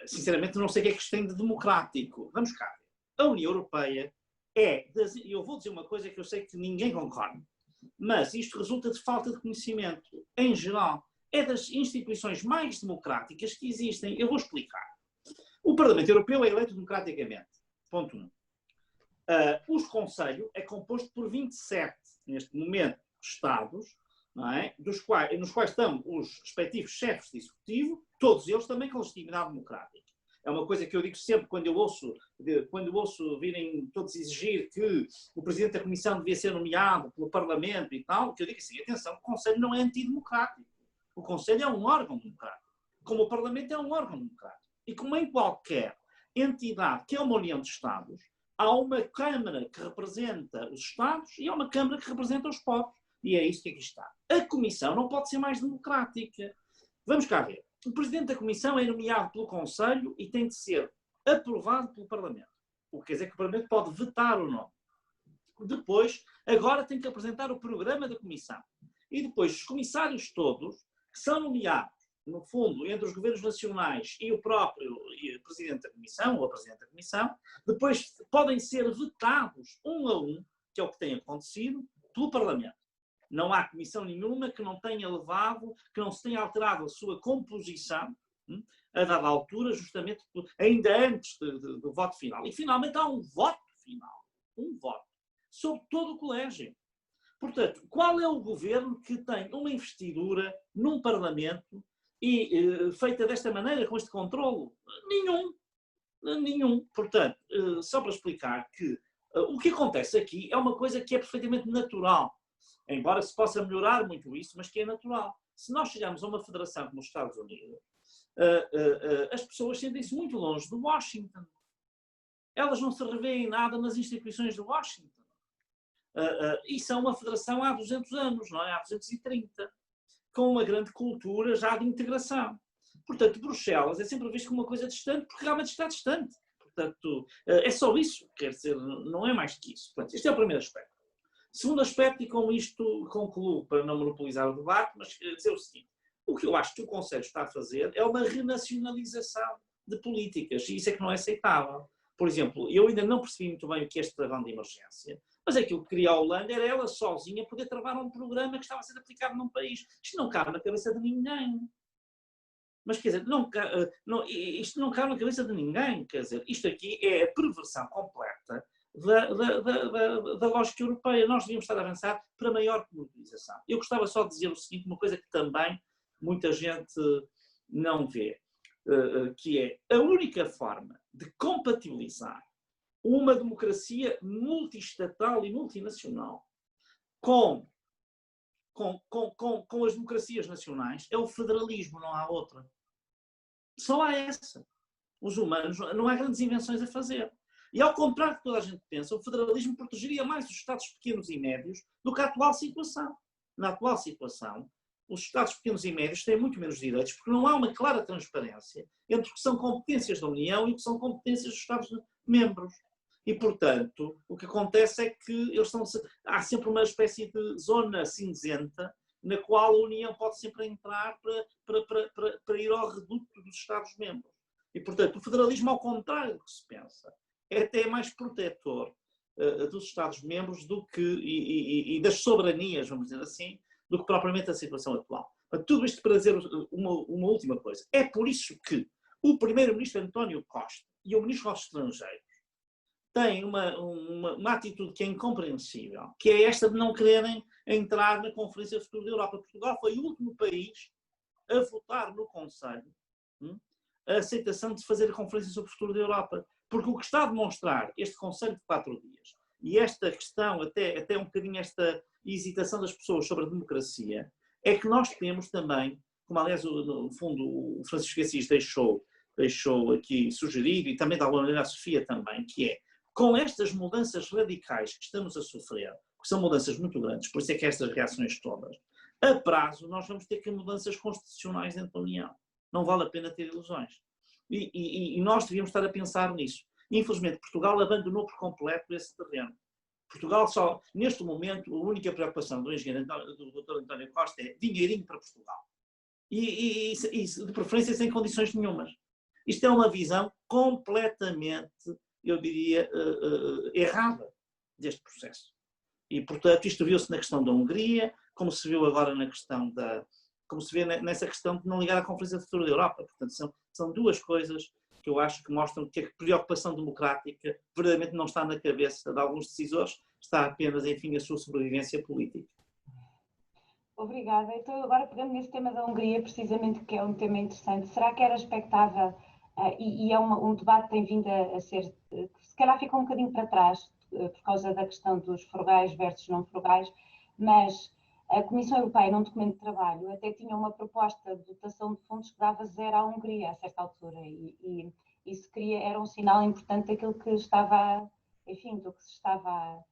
sinceramente, não sei o que é que isto tem de democrático. Vamos cá. A União Europeia e eu vou dizer uma coisa que eu sei que ninguém concorda, mas isto resulta de falta de conhecimento. Em geral, é das instituições mais democráticas que existem. Eu vou explicar. O Parlamento Europeu é eleito democraticamente. Ponto 1. O Conselho é composto por 27, neste momento, Estados, não é? nos quais estão os respectivos chefes de executivo, todos eles também com legitimidade democrática. É uma coisa que eu digo sempre quando eu ouço virem todos exigir que o Presidente da Comissão devia ser nomeado pelo Parlamento e tal, que eu digo assim, atenção, o Conselho não é antidemocrático. O Conselho é um órgão democrático, como o Parlamento é um órgão democrático. E como em qualquer entidade que é uma união de Estados, há uma Câmara que representa os Estados e há uma Câmara que representa os povos. E é isso que aqui está. A Comissão não pode ser mais democrática. Vamos cá ver. O Presidente da Comissão é nomeado pelo Conselho e tem de ser aprovado pelo Parlamento. O que quer dizer que o Parlamento pode vetar o nome. Depois, agora tem que apresentar o programa da Comissão. E depois, os comissários todos, que são nomeados, no fundo, entre os governos nacionais e o próprio Presidente da Comissão, ou a Presidente da Comissão, depois podem ser vetados um a um, que é o que tem acontecido, pelo Parlamento. Não há comissão nenhuma que não tenha levado, que não se tenha alterado a sua composição a dada altura, justamente ainda antes do voto final. E finalmente há um voto final, sobre todo o colégio. Portanto, qual é o governo que tem uma investidura num Parlamento e feita desta maneira, com este controlo? Nenhum. Portanto, só para explicar que o que acontece aqui é uma coisa que é perfeitamente natural. Embora se possa melhorar muito isso, mas que é natural. Se nós chegarmos a uma federação como os Estados Unidos, as pessoas sentem-se muito longe de Washington. Elas não se revêem nada nas instituições de Washington. Isso é uma federação há 200 anos, não é? Há 230, com uma grande cultura já de integração. Portanto, Bruxelas é sempre visto como uma coisa distante, porque realmente está distante. Portanto, é só isso, quer dizer, não é mais que isso. Portanto, este é o primeiro aspecto. Segundo aspecto, e com isto concluo, para não monopolizar o debate, mas dizer o seguinte: o que eu acho que o Conselho está a fazer é uma renacionalização de políticas, e isso é que não é aceitável. Por exemplo, eu ainda não percebi muito bem o que é este travão de emergência, mas aquilo que queria a Holanda era ela sozinha poder travar um programa que estava a ser aplicado num país. Isto não cabe na cabeça de ninguém. Mas, quer dizer, isto não cabe na cabeça de ninguém. Quer dizer, isto aqui é a perversão completa da lógica europeia. Nós devíamos estar a avançar para maior comunitarização. Eu gostava só de dizer o seguinte, uma coisa que também muita gente não vê, que é a única forma de compatibilizar uma democracia multiestatal e multinacional com as democracias nacionais é o federalismo, não há outra. Só há essa. Os humanos, não há grandes invenções a fazer. E ao contrário do que toda a gente pensa, o federalismo protegeria mais os Estados pequenos e médios do que a atual situação. Na atual situação, os Estados pequenos e médios têm muito menos direitos porque não há uma clara transparência entre o que são competências da União e o que são competências dos Estados-membros. E, portanto, o que acontece é que há sempre uma espécie de zona cinzenta na qual a União pode sempre entrar para ir ao reduto dos Estados-membros. E, portanto, o federalismo, ao contrário do que se pensa, é até mais protetor dos Estados-membros do que, e das soberanias, vamos dizer assim, do que propriamente a situação atual. Mas tudo isto para dizer uma última coisa. É por isso que o primeiro-ministro António Costa e o ministro dos Estrangeiros têm uma atitude que é incompreensível, que é esta de não quererem entrar na Conferência do Futuro da Europa. Portugal foi o último país a votar no Conselho a aceitação de fazer a Conferência sobre o Futuro da Europa. Porque o que está a demonstrar este Conselho de 4 dias e esta questão, até um bocadinho esta hesitação das pessoas sobre a democracia, é que nós temos também, como aliás no fundo o Francisco Assis deixou aqui sugerido, e também de alguma maneira a Sofia também, que é, com estas mudanças radicais que estamos a sofrer, que são mudanças muito grandes, por isso é que estas reações todas, a prazo nós vamos ter que mudanças constitucionais dentro da União. Não vale a pena ter ilusões. E nós devíamos estar a pensar nisso. Infelizmente, Portugal abandonou por completo esse terreno. Portugal só, neste momento, a única preocupação do engenheiro do Dr. António Costa é dinheirinho para Portugal. E de preferência sem condições nenhumas. Isto é uma visão completamente, eu diria, errada deste processo. E, portanto, isto viu-se na questão da Hungria, como se viu agora na questão como se vê nessa questão de não ligar à Conferência do Futuro da Europa. Portanto, são duas coisas que eu acho que mostram que a preocupação democrática verdadeiramente não está na cabeça de alguns decisores, está apenas, enfim, a sua sobrevivência política. Obrigada. Então, agora pegando nesse tema da Hungria, precisamente, que é um tema interessante, será que era expectável, e é um debate que tem vindo a ser, se calhar fica um bocadinho para trás, por causa da questão dos frugais versus não frugais, mas a Comissão Europeia, num documento de trabalho, até tinha uma proposta de dotação de fundos que dava zero à Hungria a certa altura, e isso era um sinal importante daquilo que estava, enfim, do que estava,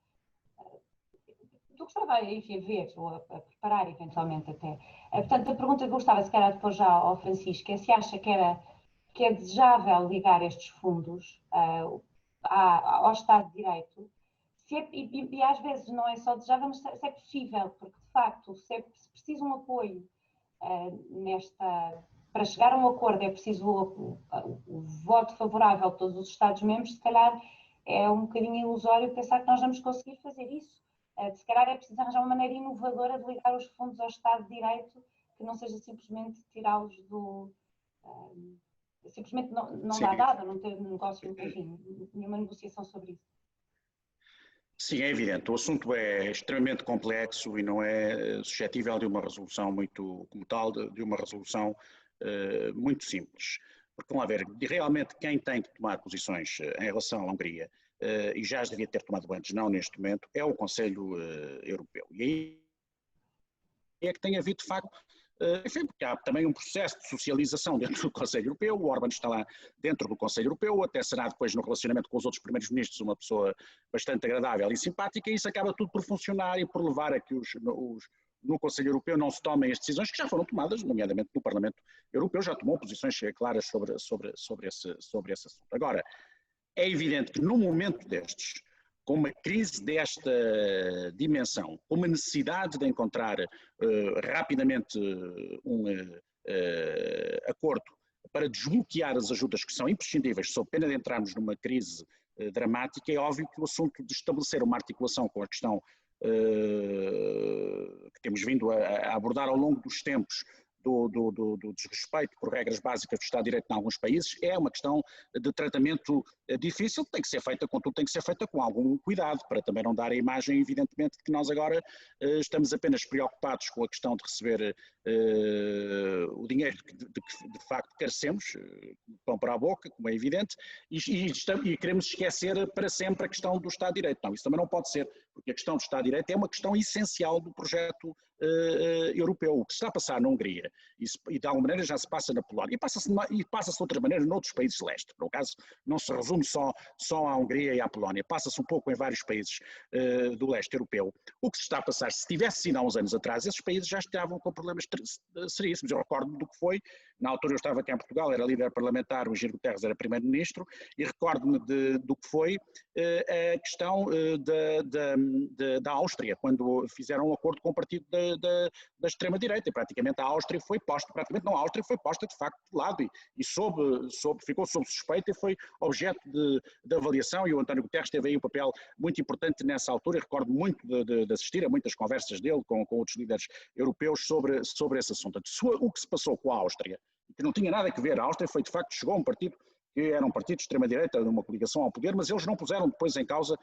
enfim, a ver, ou a preparar eventualmente até. Portanto, a pergunta que eu gostava, se calhar, de pôr já ao Francisco, é se acha que é desejável ligar estes fundos ao Estado de Direito, e às vezes não é só desejável, mas se é possível, porque de facto, se precisa um apoio para chegar a um acordo, é preciso o voto favorável de todos os Estados-membros, se calhar é um bocadinho ilusório pensar que nós vamos conseguir fazer isso. Se calhar é preciso arranjar uma maneira inovadora de ligar os fundos ao Estado de Direito, que não seja simplesmente tirá-los simplesmente não dá nada, não ter negócio, enfim, nenhuma negociação sobre isso. Sim, é evidente. O assunto é extremamente complexo e não é suscetível de uma resolução como tal, de uma resolução muito simples. Porque, vamos lá ver, realmente quem tem que tomar posições em relação à Hungria, e já as devia ter tomado antes, não neste momento, é o Conselho Europeu. E aí é que tem havido, de facto, enfim, porque há também um processo de socialização dentro do Conselho Europeu, o Orbán está lá dentro do Conselho Europeu, até será depois no relacionamento com os outros primeiros ministros uma pessoa bastante agradável e simpática, e isso acaba tudo por funcionar e por levar a que no Conselho Europeu não se tomem as decisões que já foram tomadas, nomeadamente no Parlamento Europeu, já tomou posições claras sobre esse assunto. Agora, é evidente que num momento destes, com uma crise desta dimensão, com uma necessidade de encontrar rapidamente um acordo para desbloquear as ajudas que são imprescindíveis, sob pena de entrarmos numa crise dramática, é óbvio que o assunto de estabelecer uma articulação com a questão que temos vindo a abordar ao longo dos tempos, do desrespeito por regras básicas do Estado de Direito em alguns países, é uma questão de tratamento difícil, tem que ser feita, contudo, tem que ser feita com algum cuidado, para também não dar a imagem, evidentemente, de que nós agora estamos apenas preocupados com a questão de receber o dinheiro que de facto carecemos, pão para a boca, como é evidente, e queremos esquecer para sempre a questão do Estado de Direito. Não, isso também não pode ser, porque a questão do Estado de Direito é uma questão essencial do projeto europeu. O que se está a passar na Hungria, e de alguma maneira já se passa na Polónia, e passa-se de outra maneira noutros países de leste. No caso, não se resume só à Hungria e à Polónia, passa-se um pouco em vários países do leste europeu. O que se está a passar, se tivesse sido há uns anos atrás, esses países já estavam com problemas seríssimos. Eu recordo-me do que foi, na altura eu estava cá em Portugal, era líder parlamentar, o Giro Guterres era primeiro-ministro, e recordo-me do que foi a questão da Áustria, quando fizeram um acordo com o partido da extrema-direita, e praticamente a Áustria foi posta, a Áustria foi posta de facto de lado, e ficou sob suspeita e foi objeto de avaliação, e o António Guterres teve aí um papel muito importante nessa altura, e recordo muito de assistir a muitas conversas dele com outros líderes europeus sobre esse assunto. O que se passou com a Áustria, que não tinha nada a ver, a Áustria foi de facto, chegou a um partido que era um partido de extrema-direita, numa coligação ao poder, mas eles não puseram depois em causa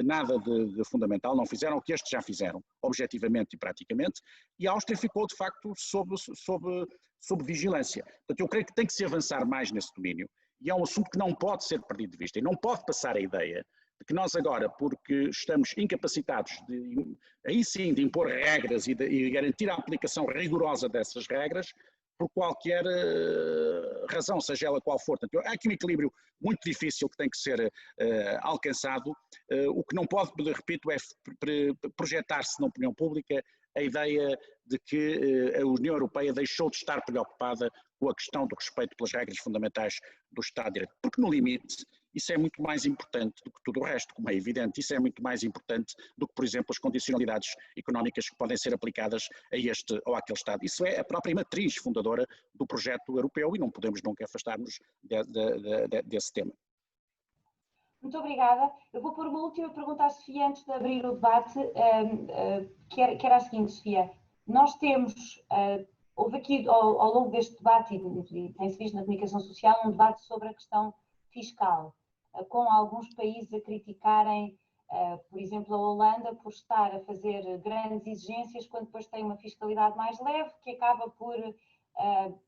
nada de fundamental, não fizeram o que estes já fizeram, objetivamente e praticamente, e a Áustria ficou de facto sob vigilância. Portanto, eu creio que tem que se avançar mais nesse domínio, e é um assunto que não pode ser perdido de vista, e não pode passar a ideia de que nós agora, porque estamos incapacitados aí sim de impor regras e garantir a aplicação rigorosa dessas regras, por qualquer razão, seja ela qual for. Portanto, há aqui um equilíbrio muito difícil que tem que ser alcançado. O que não pode, repito, é projetar-se na opinião pública a ideia de que a União Europeia deixou de estar preocupada com a questão do respeito pelas regras fundamentais do Estado de Direito. Porque, no limite, isso é muito mais importante do que tudo o resto, como é evidente. Isso é muito mais importante do que, por exemplo, as condicionalidades económicas que podem ser aplicadas a este ou àquele Estado. Isso é a própria matriz fundadora do projeto europeu e não podemos nunca afastar-nos desse tema. Muito obrigada. Eu vou pôr uma última pergunta à Sofia antes de abrir o debate, que era a seguinte, Sofia. Nós temos, houve aqui ao longo deste debate, e tem-se visto na comunicação social, um debate sobre a questão fiscal, com alguns países a criticarem, por exemplo, a Holanda, por estar a fazer grandes exigências quando depois tem uma fiscalidade mais leve, que acaba por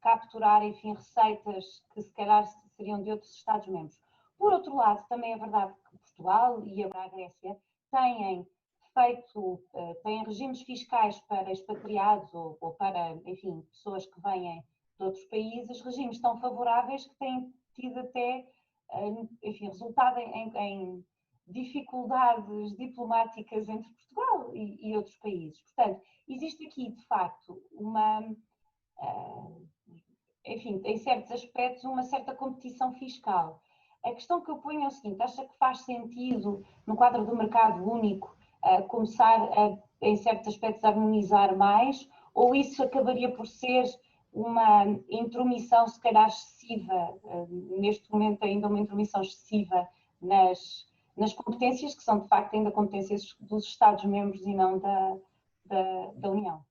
capturar, enfim, receitas que se calhar seriam de outros Estados-membros. Por outro lado, também é verdade que Portugal e a Grécia têm regimes fiscais para expatriados ou para, enfim, pessoas que vêm de outros países, regimes tão favoráveis que têm tido até, enfim, resultado em dificuldades diplomáticas entre Portugal e outros países. Portanto, existe aqui, de facto, enfim, em certos aspectos, uma certa competição fiscal. A questão que eu ponho é o seguinte: acha que faz sentido, no quadro do mercado único, começar, em certos aspectos, a harmonizar mais, ou isso acabaria por ser uma intromissão, se calhar excessiva, neste momento ainda uma intromissão excessiva nas competências, que são de facto ainda competências dos Estados-membros e não da União?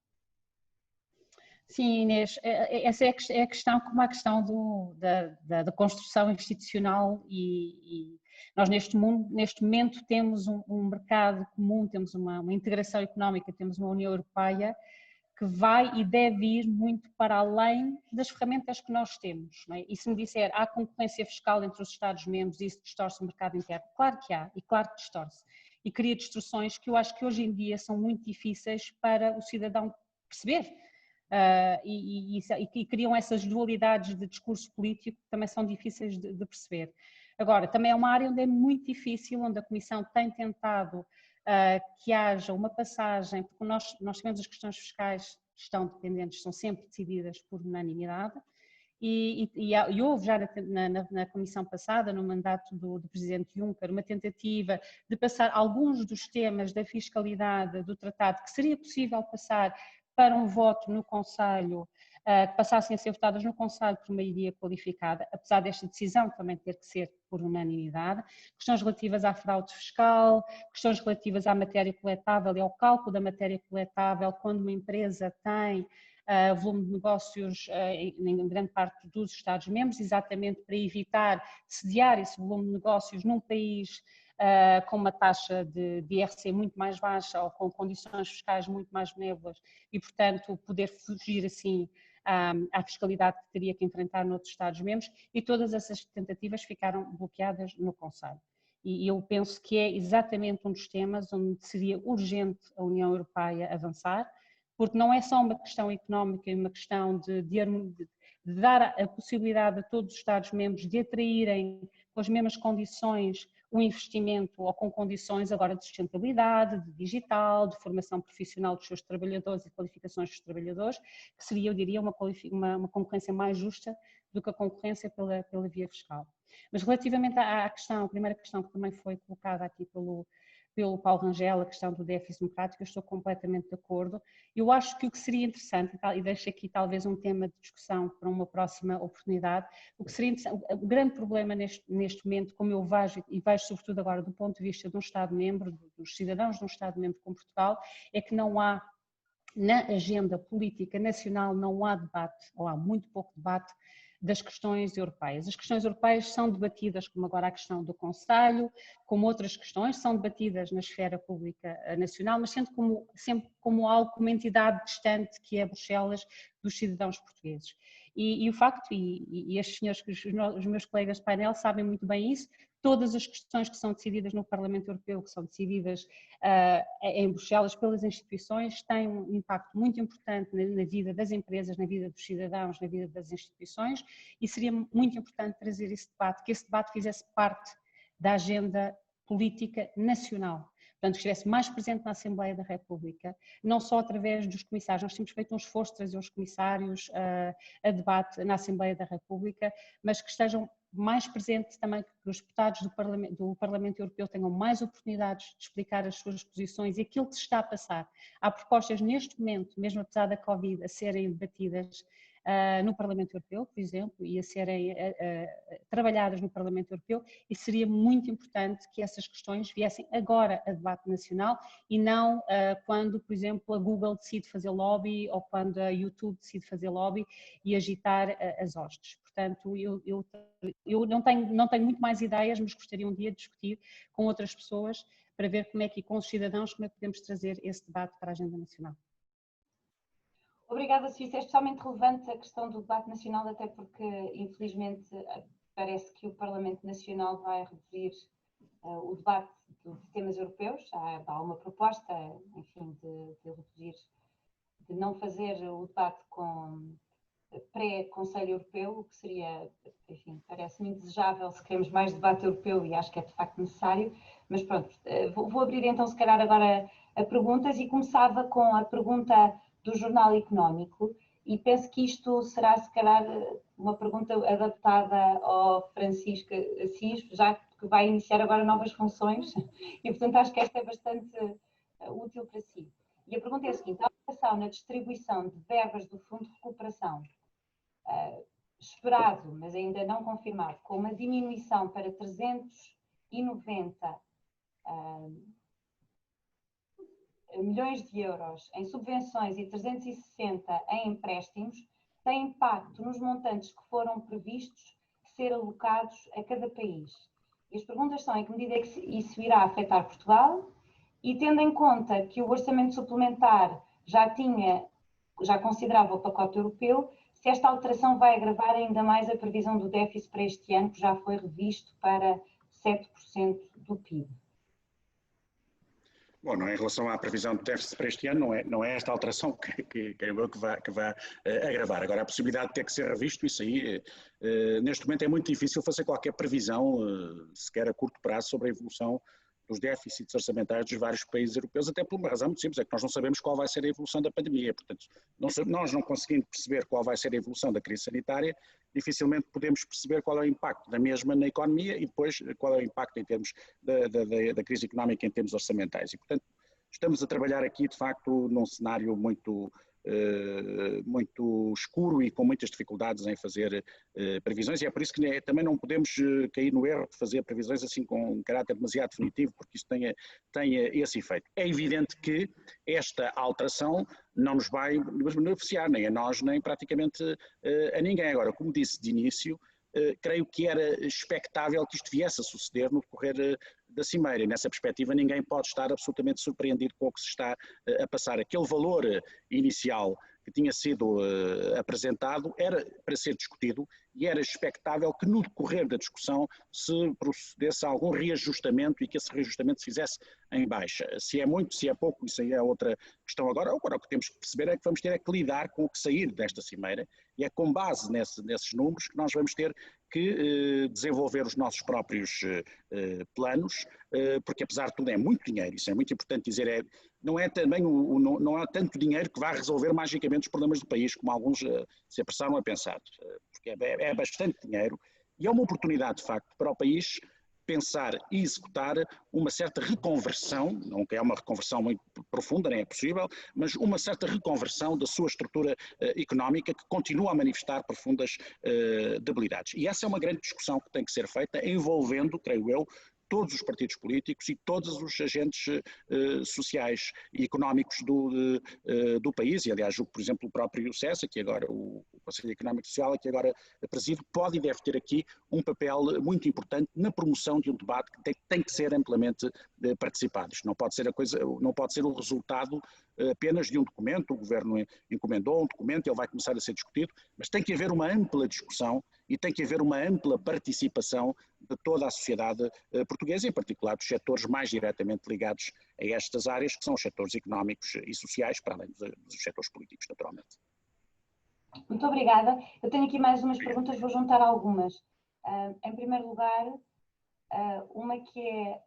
Sim, Inês, essa é a questão, como a questão da construção institucional, e nós neste momento temos um mercado comum, temos uma integração económica, temos uma União Europeia que vai e deve ir muito para além das ferramentas que nós temos, não é? E se me disser, há concorrência fiscal entre os Estados-membros e isso distorce o mercado interno? Claro que há, e claro que distorce. E cria distorções que eu acho que hoje em dia são muito difíceis para o cidadão perceber. e criam essas dualidades de discurso político que também são difíceis de perceber. Agora, também é uma área onde é muito difícil, onde a Comissão tem tentado que haja uma passagem, porque nós sabemos as questões fiscais estão dependentes, são sempre decididas por unanimidade, e houve já na comissão passada, no mandato do Presidente Juncker, uma tentativa de passar alguns dos temas da fiscalidade do tratado que seria possível passar para um voto no Conselho, que passassem a ser votadas no Conselho por maioria qualificada, apesar desta decisão também ter que ser por unanimidade, questões relativas à fraude fiscal, questões relativas à matéria coletável e ao cálculo da matéria coletável quando uma empresa tem volume de negócios em grande parte dos Estados-membros, exatamente para evitar sediar esse volume de negócios num país com uma taxa de IRC muito mais baixa ou com condições fiscais muito mais benévolas e, portanto, poder fugir assim à fiscalidade que teria que enfrentar noutros Estados-membros, e todas essas tentativas ficaram bloqueadas no Conselho. E eu penso que é exatamente um dos temas onde seria urgente a União Europeia avançar, porque não é só uma questão económica, é uma questão de dar a possibilidade a todos os Estados-membros de atraírem com as mesmas condições um investimento ou com condições agora de sustentabilidade, de digital, de formação profissional dos seus trabalhadores e qualificações dos trabalhadores, que seria, eu diria, uma concorrência mais justa do que a concorrência pela via fiscal. Mas relativamente à questão, a primeira questão que também foi colocada aqui pelo Paulo Rangel, a questão do déficit democrático, eu estou completamente de acordo. Eu acho que o que seria interessante, e deixo aqui talvez um tema de discussão para uma próxima oportunidade, o que seria o grande problema neste momento, como eu vejo, e vejo sobretudo agora do ponto de vista de um Estado-membro, dos cidadãos de um Estado-membro como Portugal, é que não há, na agenda política nacional, não há debate, ou há muito pouco debate, das questões europeias. As questões europeias são debatidas, como agora a questão do Conselho, como outras questões, são debatidas na esfera pública nacional, mas sempre como algo, como entidade distante que é Bruxelas dos cidadãos portugueses. E o facto, e estes senhores, os meus colegas de painel sabem muito bem isso, todas as questões que são decididas no Parlamento Europeu, que são decididas em Bruxelas pelas instituições, têm um impacto muito importante na vida das empresas, na vida dos cidadãos, na vida das instituições, e seria muito importante trazer esse debate, que esse debate fizesse parte da agenda política nacional. Portanto, que estivesse mais presente na Assembleia da República, não só através dos comissários. Nós temos feito um esforço de trazer os comissários a debate na Assembleia da República, mas que estejam mais presentes também, que os deputados do Parlamento Europeu tenham mais oportunidades de explicar as suas posições e aquilo que se está a passar. Há propostas neste momento, mesmo apesar da Covid, a serem debatidas no Parlamento Europeu, por exemplo, e a serem trabalhadas no Parlamento Europeu, e seria muito importante que essas questões viessem agora a debate nacional e não quando, por exemplo, a Google decide fazer lobby ou quando a YouTube decide fazer lobby e agitar as hostes. Portanto, eu não tenho muito mais ideias, mas gostaria um dia de discutir com outras pessoas para ver como é que, com os cidadãos, como é que podemos trazer esse debate para a agenda nacional. Obrigada, Sofia. É especialmente relevante a questão do debate nacional, até porque, infelizmente, parece que o Parlamento Nacional vai reduzir o debate de temas europeus. Há uma proposta, enfim, de reduzir, de não fazer o debate com pré-Conselho Europeu, o que seria, enfim, parece-me indesejável se queremos mais debate europeu, e acho que é de facto necessário. Mas pronto, vou abrir então, se calhar, agora a perguntas, e começava com a pergunta do Jornal Económico, e penso que isto será, se calhar, uma pergunta adaptada ao Francisco Assis, já que vai iniciar agora novas funções, e portanto acho que esta é bastante útil para si. E a pergunta é a seguinte: a alteração na distribuição de verbas do Fundo de Recuperação, esperado, mas ainda não confirmado, com uma diminuição para 390 milhões de euros em subvenções e 360 em empréstimos, tem impacto nos montantes que foram previstos ser alocados a cada país. E as perguntas são: em que medida é que isso irá afetar Portugal? E tendo em conta que o orçamento suplementar já considerava o pacote europeu, se esta alteração vai agravar ainda mais a previsão do déficit para este ano, que já foi revisto para 7% do PIB. Bom, não, em relação à previsão de déficit para este ano, não é esta alteração que vai agravar. Agora, a possibilidade de ter que ser revisto, isso aí, neste momento é muito difícil fazer qualquer previsão, sequer a curto prazo, sobre a evolução dos déficits orçamentais dos vários países europeus, até por uma razão muito simples, é que nós não sabemos qual vai ser a evolução da pandemia. Portanto, nós não conseguindo perceber qual vai ser a evolução da crise sanitária, dificilmente podemos perceber qual é o impacto da mesma na economia e depois qual é o impacto em termos da crise económica em termos orçamentais. E, portanto, estamos a trabalhar aqui, de facto, num cenário muito escuro e com muitas dificuldades em fazer previsões, e é por isso que também não podemos cair no erro de fazer previsões assim com um caráter demasiado definitivo, porque isso tenha esse efeito. É evidente que esta alteração não nos vai beneficiar, nem a nós, nem praticamente a ninguém. Agora, como disse de início, creio que era expectável que isto viesse a suceder no decorrer da Cimeira, e nessa perspectiva ninguém pode estar absolutamente surpreendido com o que se está a passar. Aquele valor inicial que tinha sido apresentado era para ser discutido e era expectável que no decorrer da discussão se procedesse a algum reajustamento e que esse reajustamento se fizesse em baixa. Se é muito, se é pouco, isso aí é outra questão. Agora o que temos que perceber é que vamos ter que lidar com o que sair desta Cimeira e é com base nesses números que nós vamos ter que desenvolver os nossos próprios planos, porque apesar de tudo é muito dinheiro, isso é muito importante dizer, não é também não há tanto dinheiro que vá resolver magicamente os problemas do país, como alguns se apressaram a pensar, porque é bastante dinheiro e é uma oportunidade de facto para o país pensar e executar uma certa reconversão, não que é uma reconversão muito profunda, nem é possível, mas uma certa reconversão da sua estrutura económica que continua a manifestar profundas debilidades. E essa é uma grande discussão que tem que ser feita, envolvendo, creio eu, todos os partidos políticos e todos os agentes sociais e económicos do país, e aliás, por exemplo, o próprio CESA, que agora, o Conselho Económico e Social, que agora presido, pode e deve ter aqui um papel muito importante na promoção de um debate que tem que ser amplamente participado. Isto não pode ser não pode ser o resultado apenas de um documento, o Governo encomendou um documento, ele vai começar a ser discutido, mas tem que haver uma ampla discussão e tem que haver uma ampla participação de toda a sociedade portuguesa, em particular dos setores mais diretamente ligados a estas áreas, que são os setores económicos e sociais, para além dos setores políticos, naturalmente. Muito obrigada. Eu tenho aqui mais umas perguntas, vou juntar algumas. Em primeiro lugar, uma que é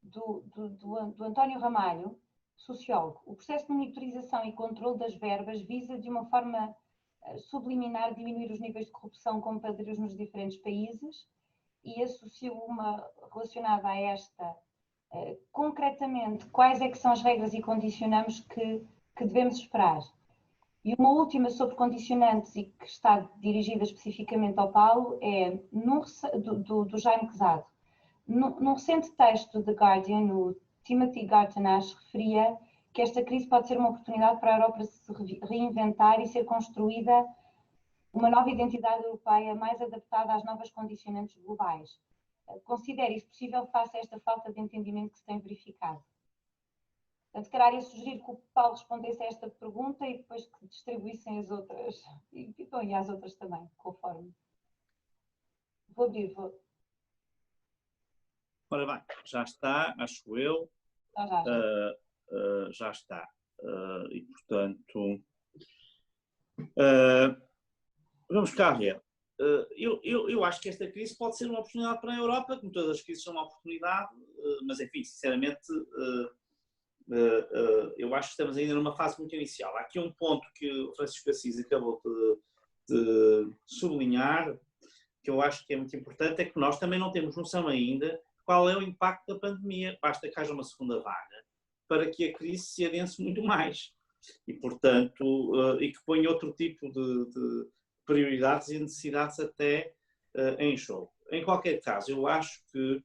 do António Ramalho, sociólogo. O processo de monitorização e controle das verbas visa, de uma forma subliminar, diminuir os níveis de corrupção com padrões nos diferentes países, e associo uma relacionada a esta, concretamente, quais é que são as regras e condicionantes que devemos esperar? E uma última sobre condicionantes e que está dirigida especificamente ao Paulo é do Jaime Quezado. Num recente texto do The Guardian, o Timothy Garton-Ash referia que esta crise pode ser uma oportunidade para a Europa se reinventar e ser construída uma nova identidade europeia mais adaptada às novas condicionantes globais. Considera isso possível face a esta falta de entendimento que se tem verificado? Portanto, se calhar ia sugerir que o Paulo respondesse a esta pergunta e depois que distribuíssem as outras, e as outras também, conforme. Vou abrir. Ora bem, já está, acho eu. Já está. E, portanto, vamos cá ver. Eu acho que esta crise pode ser uma oportunidade para a Europa, como todas as crises são uma oportunidade, mas, enfim, sinceramente, eu acho que estamos ainda numa fase muito inicial. Há aqui um ponto que o Francisco Assis acabou de sublinhar, que eu acho que é muito importante, é que nós também não temos noção ainda qual é o impacto da pandemia. Basta que haja uma segunda vaga para que a crise se adense muito mais e, portanto, e que ponha outro tipo de prioridades e necessidades até em jogo. Em qualquer caso, eu acho que,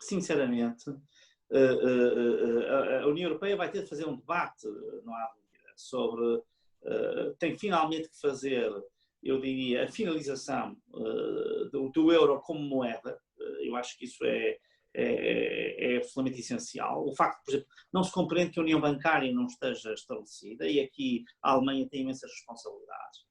sinceramente, a União Europeia vai ter de fazer um debate, não há dúvida, sobre, tem finalmente que fazer, eu diria, a finalização do euro como moeda. Eu acho que isso é absolutamente essencial. O facto, por exemplo, não se compreende que a União Bancária não esteja estabelecida, e aqui a Alemanha tem imensas responsabilidades,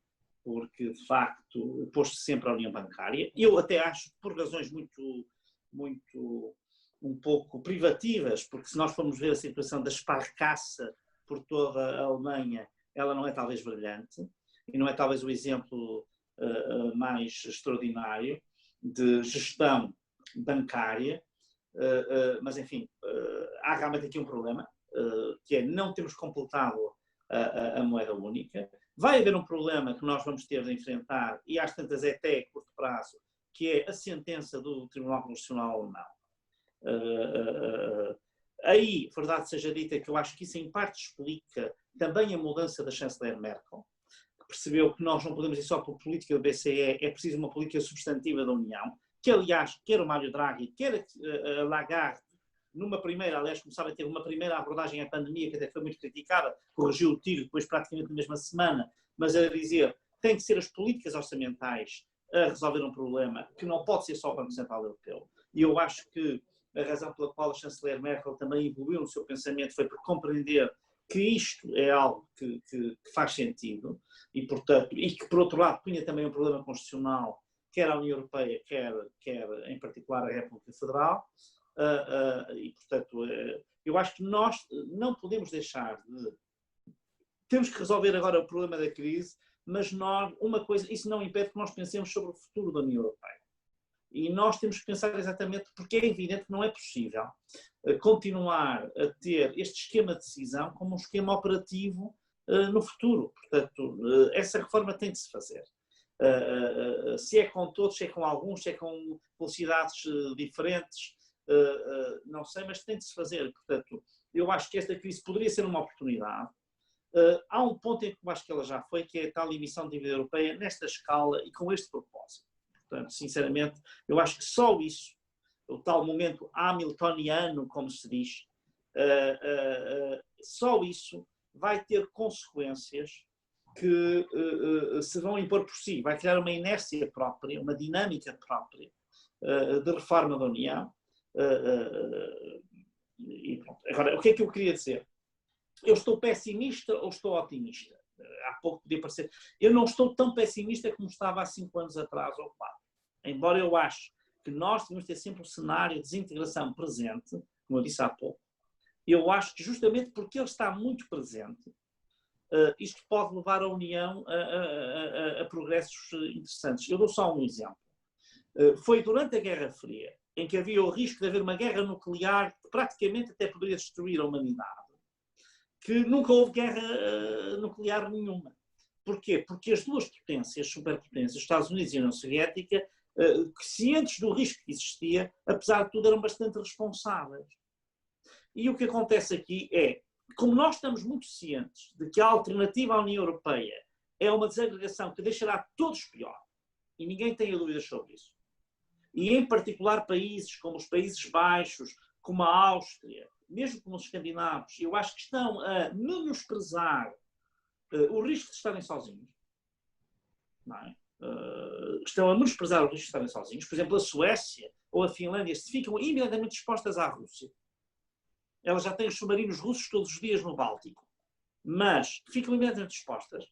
porque, de facto, opôs-se sempre à União Bancária. Eu até acho, por razões muito um pouco privativas, porque se nós formos ver a situação da esparcaça por toda a Alemanha, ela não é talvez brilhante, e não é talvez o exemplo mais extraordinário de gestão bancária, mas enfim, há realmente aqui um problema, que é não temos completado a moeda única. Vai haver um problema que nós vamos ter de enfrentar, e às tantas é até a curto prazo, que é a sentença do Tribunal Constitucional Alemão. Aí, verdade seja dita, que eu acho que isso em parte explica também a mudança da chanceler Merkel, que percebeu que nós não podemos ir só por política do BCE, é preciso uma política substantiva da União, que aliás, quer o Mário Draghi, quer a Lagarde, numa primeira, aliás, começaram a ter uma primeira abordagem à pandemia, que até foi muito criticada, corrigiu o tiro depois praticamente na mesma semana, mas a dizer, tem que ser as políticas orçamentais a resolver um problema que não pode ser só o Banco Central Europeu. E eu acho que a razão pela qual a chanceler Merkel também evoluiu no seu pensamento foi por compreender que isto é algo que faz sentido e, portanto, e que, por outro lado, punha também um problema constitucional, quer a União Europeia, quer em particular a República Federal. E, portanto, eu acho que nós não podemos deixar de... Temos que resolver agora o problema da crise, mas nós, uma coisa, isso não impede que nós pensemos sobre o futuro da União Europeia. E nós temos que pensar exatamente, porque é evidente que não é possível continuar a ter este esquema de decisão como um esquema operativo no futuro. Portanto, essa reforma tem de se fazer. Se é com todos, se é com alguns, se é com velocidades diferentes, não sei, mas tem de se fazer. Portanto, eu acho que esta crise poderia ser uma oportunidade. Há um ponto em que eu acho que ela já foi, que é a tal emissão de dívida europeia nesta escala e com este propósito. Portanto, sinceramente, eu acho que só isso, o tal momento hamiltoniano, como se diz, só isso vai ter consequências que se vão impor por si. Vai criar uma inércia própria, uma dinâmica própria de reforma da União. E pronto. Agora, o que é que eu queria dizer? Eu estou pessimista ou estou otimista? Há pouco podia parecer. Eu não estou tão pessimista como estava há 5 anos atrás ou 4. Embora eu ache que nós devemos ter sempre um cenário de desintegração presente, como eu disse há pouco, eu acho que justamente porque ele está muito presente, isto pode levar a União a progressos interessantes. Eu dou só um exemplo. Foi durante a Guerra Fria, em que havia o risco de haver uma guerra nuclear que praticamente até poderia destruir a humanidade, que nunca houve guerra nuclear nenhuma. Porquê? Porque as duas potências, superpotências, os Estados Unidos e a União Soviética, cientes do risco que existia, apesar de tudo, eram bastante responsáveis. E o que acontece aqui é, como nós estamos muito cientes de que a alternativa à União Europeia é uma desagregação que deixará todos pior, e ninguém tem dúvidas sobre isso, e em particular países como os Países Baixos, como a Áustria, mesmo como os escandinavos, eu acho que estão a menosprezar o risco de estarem sozinhos. Não é? Estão a menosprezar o risco de estarem sozinhos. Por exemplo, a Suécia ou a Finlândia, se ficam imediatamente expostas à Rússia. Elas já têm os submarinos russos todos os dias no Báltico, mas ficam imediatamente expostas.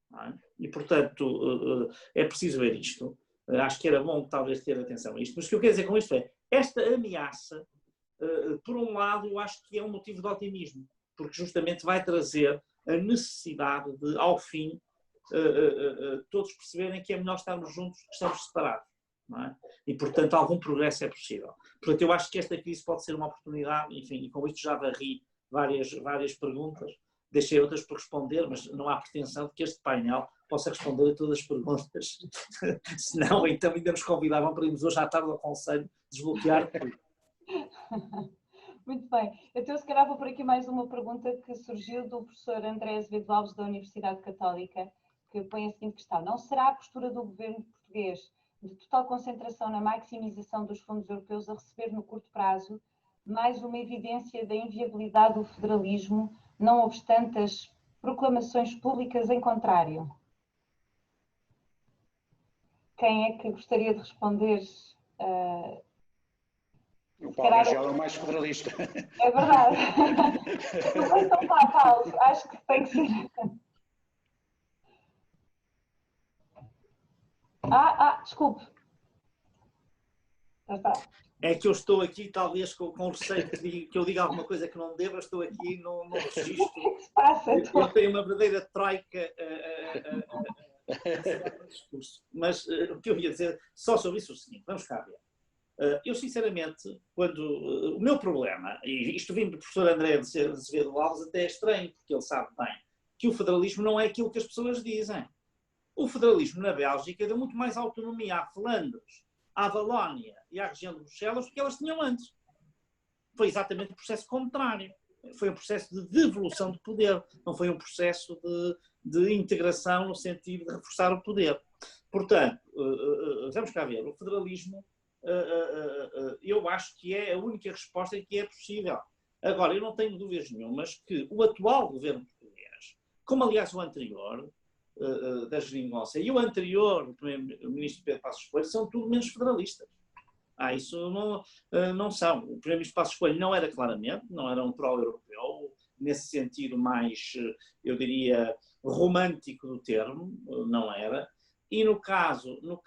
Não é? E, portanto, é preciso ver isto. Acho que era bom, talvez, ter atenção a isto. Mas o que eu quero dizer com isto é, esta ameaça, por um lado, eu acho que é um motivo de otimismo, porque justamente vai trazer a necessidade de, ao fim, todos perceberem que é melhor estarmos juntos que estamos separados. Não é? E, portanto, algum progresso é possível. Portanto, eu acho que esta crise pode ser uma oportunidade, enfim, e com isto já varri várias perguntas, deixei outras por responder, mas não há pretensão de que este painel possa responder a todas as perguntas. Senão, então, ainda nos convidavam para irmos hoje à tarde ao Conselho desbloquear tudo. Muito bem. Então, se calhar vou por aqui mais uma pergunta que surgiu do professor André Azevedo Alves da Universidade Católica, que põe a seguinte questão. Não será a postura do governo português de total concentração na maximização dos fundos europeus a receber no curto prazo mais uma evidência da inviabilidade do federalismo, não obstante as proclamações públicas em contrário? Quem é que gostaria de responder? O Paulo Rangel é o mais federalista. É verdade. Então, Paulo, acho que tem que ser. Desculpe. Já está. É que eu estou aqui, talvez, com receio que eu diga alguma coisa que não deva, estou aqui no registro. O que é que se passa? Eu tenho uma verdadeira troika discurso. Mas o que eu ia dizer só sobre isso é o seguinte, vamos cá ver. Eu, sinceramente, o meu problema, e isto vindo do professor André de Azevedo Alves, até é estranho, porque ele sabe bem que o federalismo não é aquilo que as pessoas dizem. O federalismo na Bélgica deu muito mais autonomia à Flandres, à Valónia e à região de Bruxelas do que elas tinham antes. Foi exatamente o processo contrário. Foi um processo de devolução de poder, não foi um processo de integração no sentido de reforçar o poder. Portanto, vamos cá ver, o federalismo, eu acho que é a única resposta que é possível. Agora, eu não tenho dúvidas nenhumas que o atual governo português, como aliás o anterior, da Geringonça, e o anterior, o primeiro-ministro Pedro Passos Coelho, são tudo menos federalistas. Isso não são. O primeiro-ministro Passos Coelho não era claramente, não era um pró-europeu, nesse sentido mais, eu diria, romântico do termo, não era. E no caso do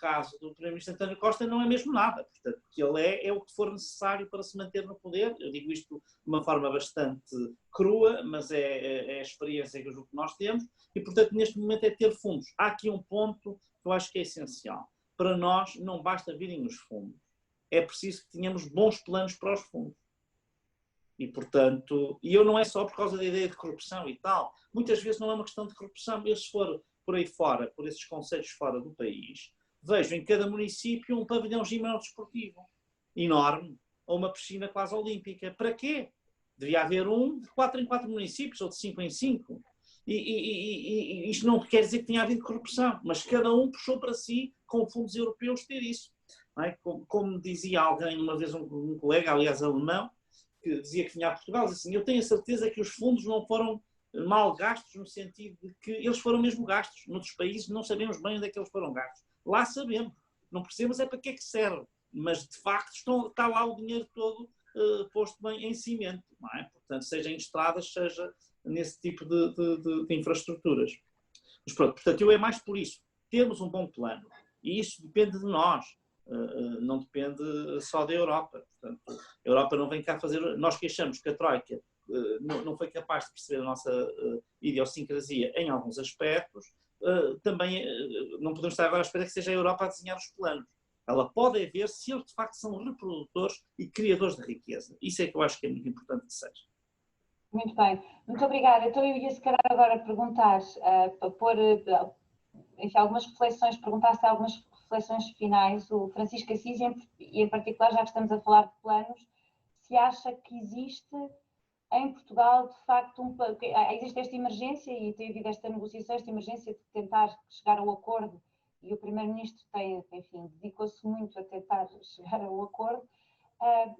primeiro-ministro António Costa não é mesmo nada. Portanto, o que ele é o que for necessário para se manter no poder. Eu digo isto de uma forma bastante crua, mas é a experiência que nós temos. E, portanto, neste momento é ter fundos. Há aqui um ponto que eu acho que é essencial. Para nós não basta virem os fundos. É preciso que tenhamos bons planos para os fundos. E, portanto, eu não é só por causa da ideia de corrupção e tal. Muitas vezes não é uma questão de corrupção. Eu, se for por aí fora, por esses concelhos fora do país, vejo em cada município um pavilhão gimnasiodesportivo enorme, ou uma piscina quase olímpica. Para quê? Devia haver um de 4 em 4 municípios, ou de 5 em 5. E isto não quer dizer que tenha havido corrupção, mas cada um puxou para si, com fundos europeus, ter isso. Não é? Como dizia alguém, uma vez um colega, aliás alemão, que dizia que vinha a Portugal, dizia assim, eu tenho a certeza que os fundos não foram mal gastos, no sentido de que eles foram mesmo gastos. Noutros países não sabemos bem onde é que eles foram gastos. Lá sabemos. Não percebemos é para que é que serve. Mas, de facto, está lá o dinheiro todo posto bem em cimento. Não é? Portanto, seja em estradas, seja nesse tipo de infraestruturas. Mas pronto, portanto, eu é mais por isso. Termos um bom plano. E isso depende de nós. Não depende só da Europa. Portanto, a Europa não vem cá fazer... Nós que achamos que a Troika não foi capaz de perceber a nossa idiosincrasia em alguns aspectos, também não podemos estar agora à espera que seja a Europa a desenhar os planos. Ela pode haver se eles de facto são reprodutores e criadores de riqueza. Isso é que eu acho que é muito importante que seja. Muito bem, muito obrigada. Então eu ia se calhar agora perguntar, para pôr enfim, algumas reflexões, perguntar-se algumas reflexões finais, o Francisco Assis, e em particular, já que estamos a falar de planos, se acha que existe em Portugal, de facto, existe esta emergência e tem havido esta negociação, esta emergência de tentar chegar ao acordo, e o Primeiro-Ministro enfim, dedicou-se muito a tentar chegar ao acordo,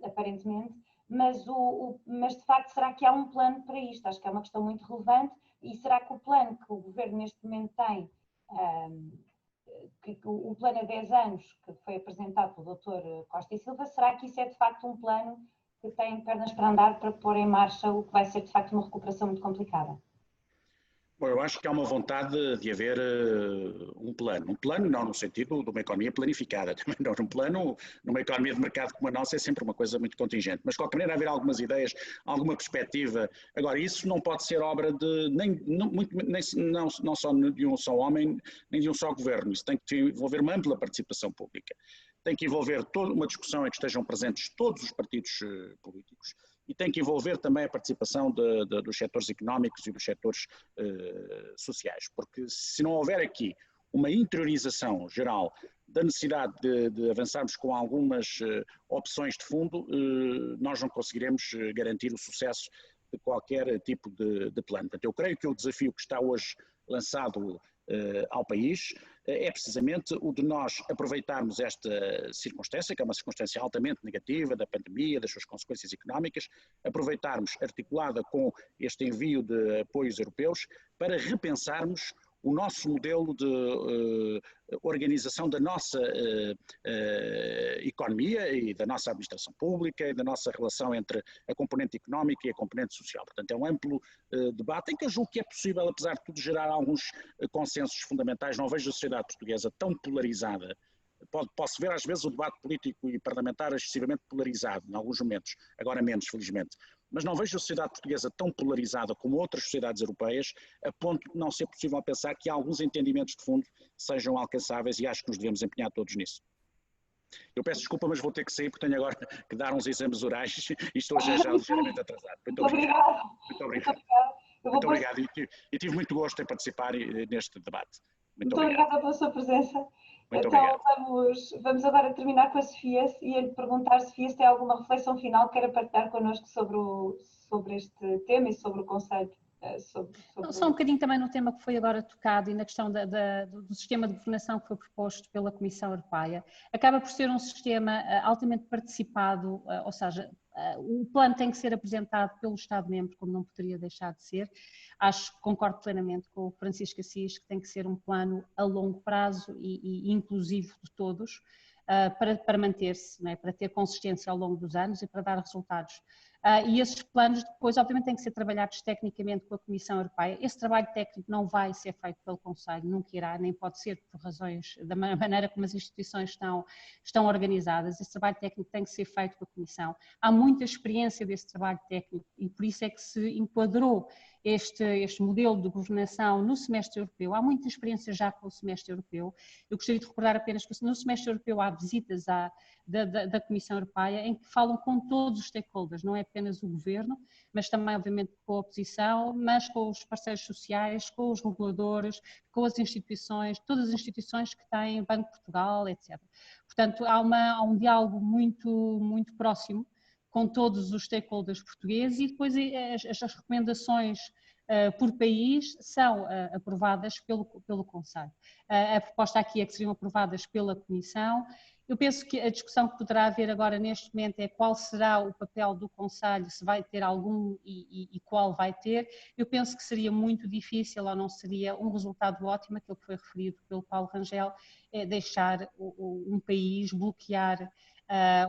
aparentemente, mas de facto, será que há um plano para isto? Acho que é uma questão muito relevante, e será que o plano que o Governo neste momento tem, o plano a 10 anos que foi apresentado pelo Dr. Costa e Silva, será que isso é de facto um plano que tem pernas para andar para pôr em marcha o que vai ser de facto uma recuperação muito complicada? Bom, eu acho que há uma vontade de haver um plano não no sentido de uma economia planificada, também não, um plano numa economia de mercado como a nossa é sempre uma coisa muito contingente, mas de qualquer maneira haver algumas ideias, alguma perspectiva. Agora, isso não pode ser obra de não só de um só homem, nem de um só governo, isso tem que envolver uma ampla participação pública, tem que envolver toda uma discussão em que estejam presentes todos os partidos políticos, e tem que envolver também a participação dos setores económicos e dos setores sociais, porque se não houver aqui uma interiorização geral da necessidade de avançarmos com algumas opções de fundo, nós não conseguiremos garantir o sucesso de qualquer tipo de plano. Portanto, eu creio que o desafio que está hoje lançado ao país é precisamente o de nós aproveitarmos esta circunstância, que é uma circunstância altamente negativa da pandemia, das suas consequências económicas, aproveitarmos articulada com este envio de apoios europeus para repensarmos o nosso modelo de organização da nossa economia e da nossa administração pública e da nossa relação entre a componente económica e a componente social. Portanto, é um amplo debate em que eu julgo que é possível, apesar de tudo, gerar alguns consensos fundamentais. Não vejo a sociedade portuguesa tão polarizada posso ver às vezes o debate político e parlamentar excessivamente polarizado, em alguns momentos, agora menos, felizmente. Mas não vejo a sociedade portuguesa tão polarizada como outras sociedades europeias, a ponto de não ser possível pensar que alguns entendimentos de fundo sejam alcançáveis, e acho que nos devemos empenhar todos nisso. Eu peço desculpa, mas vou ter que sair porque tenho agora que dar uns exames orais e estou já ligeiramente atrasado. Muito obrigado. Muito obrigado. Muito obrigado. E tive muito gosto em participar neste debate. Muito obrigada pela sua presença. Muito então vamos agora terminar com a Sofia e lhe perguntar, Sofia, se tem alguma reflexão final que queira partilhar connosco sobre este tema e sobre o conceito. Só um bocadinho também no tema que foi agora tocado e na questão do sistema de governação que foi proposto pela Comissão Europeia. Acaba por ser um sistema altamente participado, ou seja, o plano tem que ser apresentado pelo Estado-membro, como não poderia deixar de ser. Concordo plenamente com o Francisco Assis que tem que ser um plano a longo prazo e inclusivo de todos, para manter-se, não é? Para ter consistência ao longo dos anos e para dar resultados. E esses planos depois, obviamente, têm que ser trabalhados tecnicamente com a Comissão Europeia. Esse trabalho técnico não vai ser feito pelo Conselho, nunca irá, nem pode ser por razões da maneira como as instituições estão organizadas. Esse trabalho técnico tem que ser feito com a Comissão. Há muita experiência desse trabalho técnico e por isso é que se enquadrou este modelo de governação no semestre europeu. Há muita experiência já com o semestre europeu. Eu gostaria de recordar apenas que no semestre europeu há visitas da Comissão Europeia em que falam com todos os stakeholders, não é apenas o governo, mas também obviamente com a oposição, mas com os parceiros sociais, com os reguladores, com as instituições, todas as instituições que têm Banco de Portugal, etc. Portanto, há um diálogo muito, muito próximo com todos os stakeholders portugueses e depois as recomendações por país são aprovadas pelo Conselho. A proposta aqui é que seriam aprovadas pela Comissão. Eu penso que a discussão que poderá haver agora neste momento é qual será o papel do Conselho, se vai ter algum e qual vai ter. Eu penso que seria muito difícil ou não seria um resultado ótimo, aquilo que foi referido pelo Paulo Rangel, é deixar um país bloquear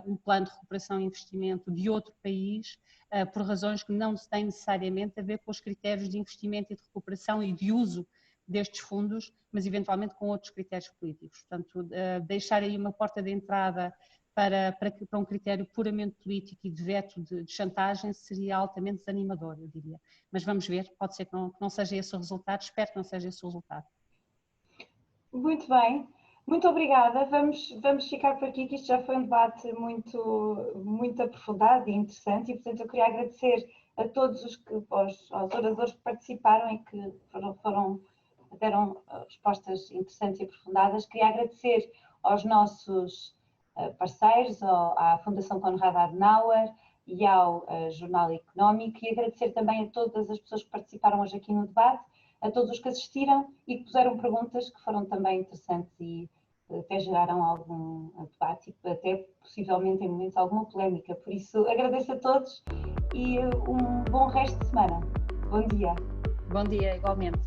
um plano de recuperação e investimento de outro país por razões que não têm necessariamente a ver com os critérios de investimento e de recuperação e de uso destes fundos, mas eventualmente com outros critérios políticos. Portanto, deixar aí uma porta de entrada para um critério puramente político e de veto de chantagem seria altamente desanimador, eu diria. Mas vamos ver, pode ser que não seja esse o resultado, espero que não seja esse o resultado. Muito bem. Muito obrigada. Vamos ficar por aqui, que isto já foi um debate muito aprofundado e interessante, e portanto eu queria agradecer a todos aos oradores que participaram e que deram respostas interessantes e aprofundadas. Queria agradecer aos nossos parceiros, à Fundação Konrad Adenauer e ao Jornal Económico, e agradecer também a todas as pessoas que participaram hoje aqui no debate, a todos os que assistiram e que puseram perguntas que foram também interessantes e até geraram algum debate e até possivelmente em momentos alguma polémica. Por isso agradeço a todos e um bom resto de semana. Bom dia. Bom dia, igualmente.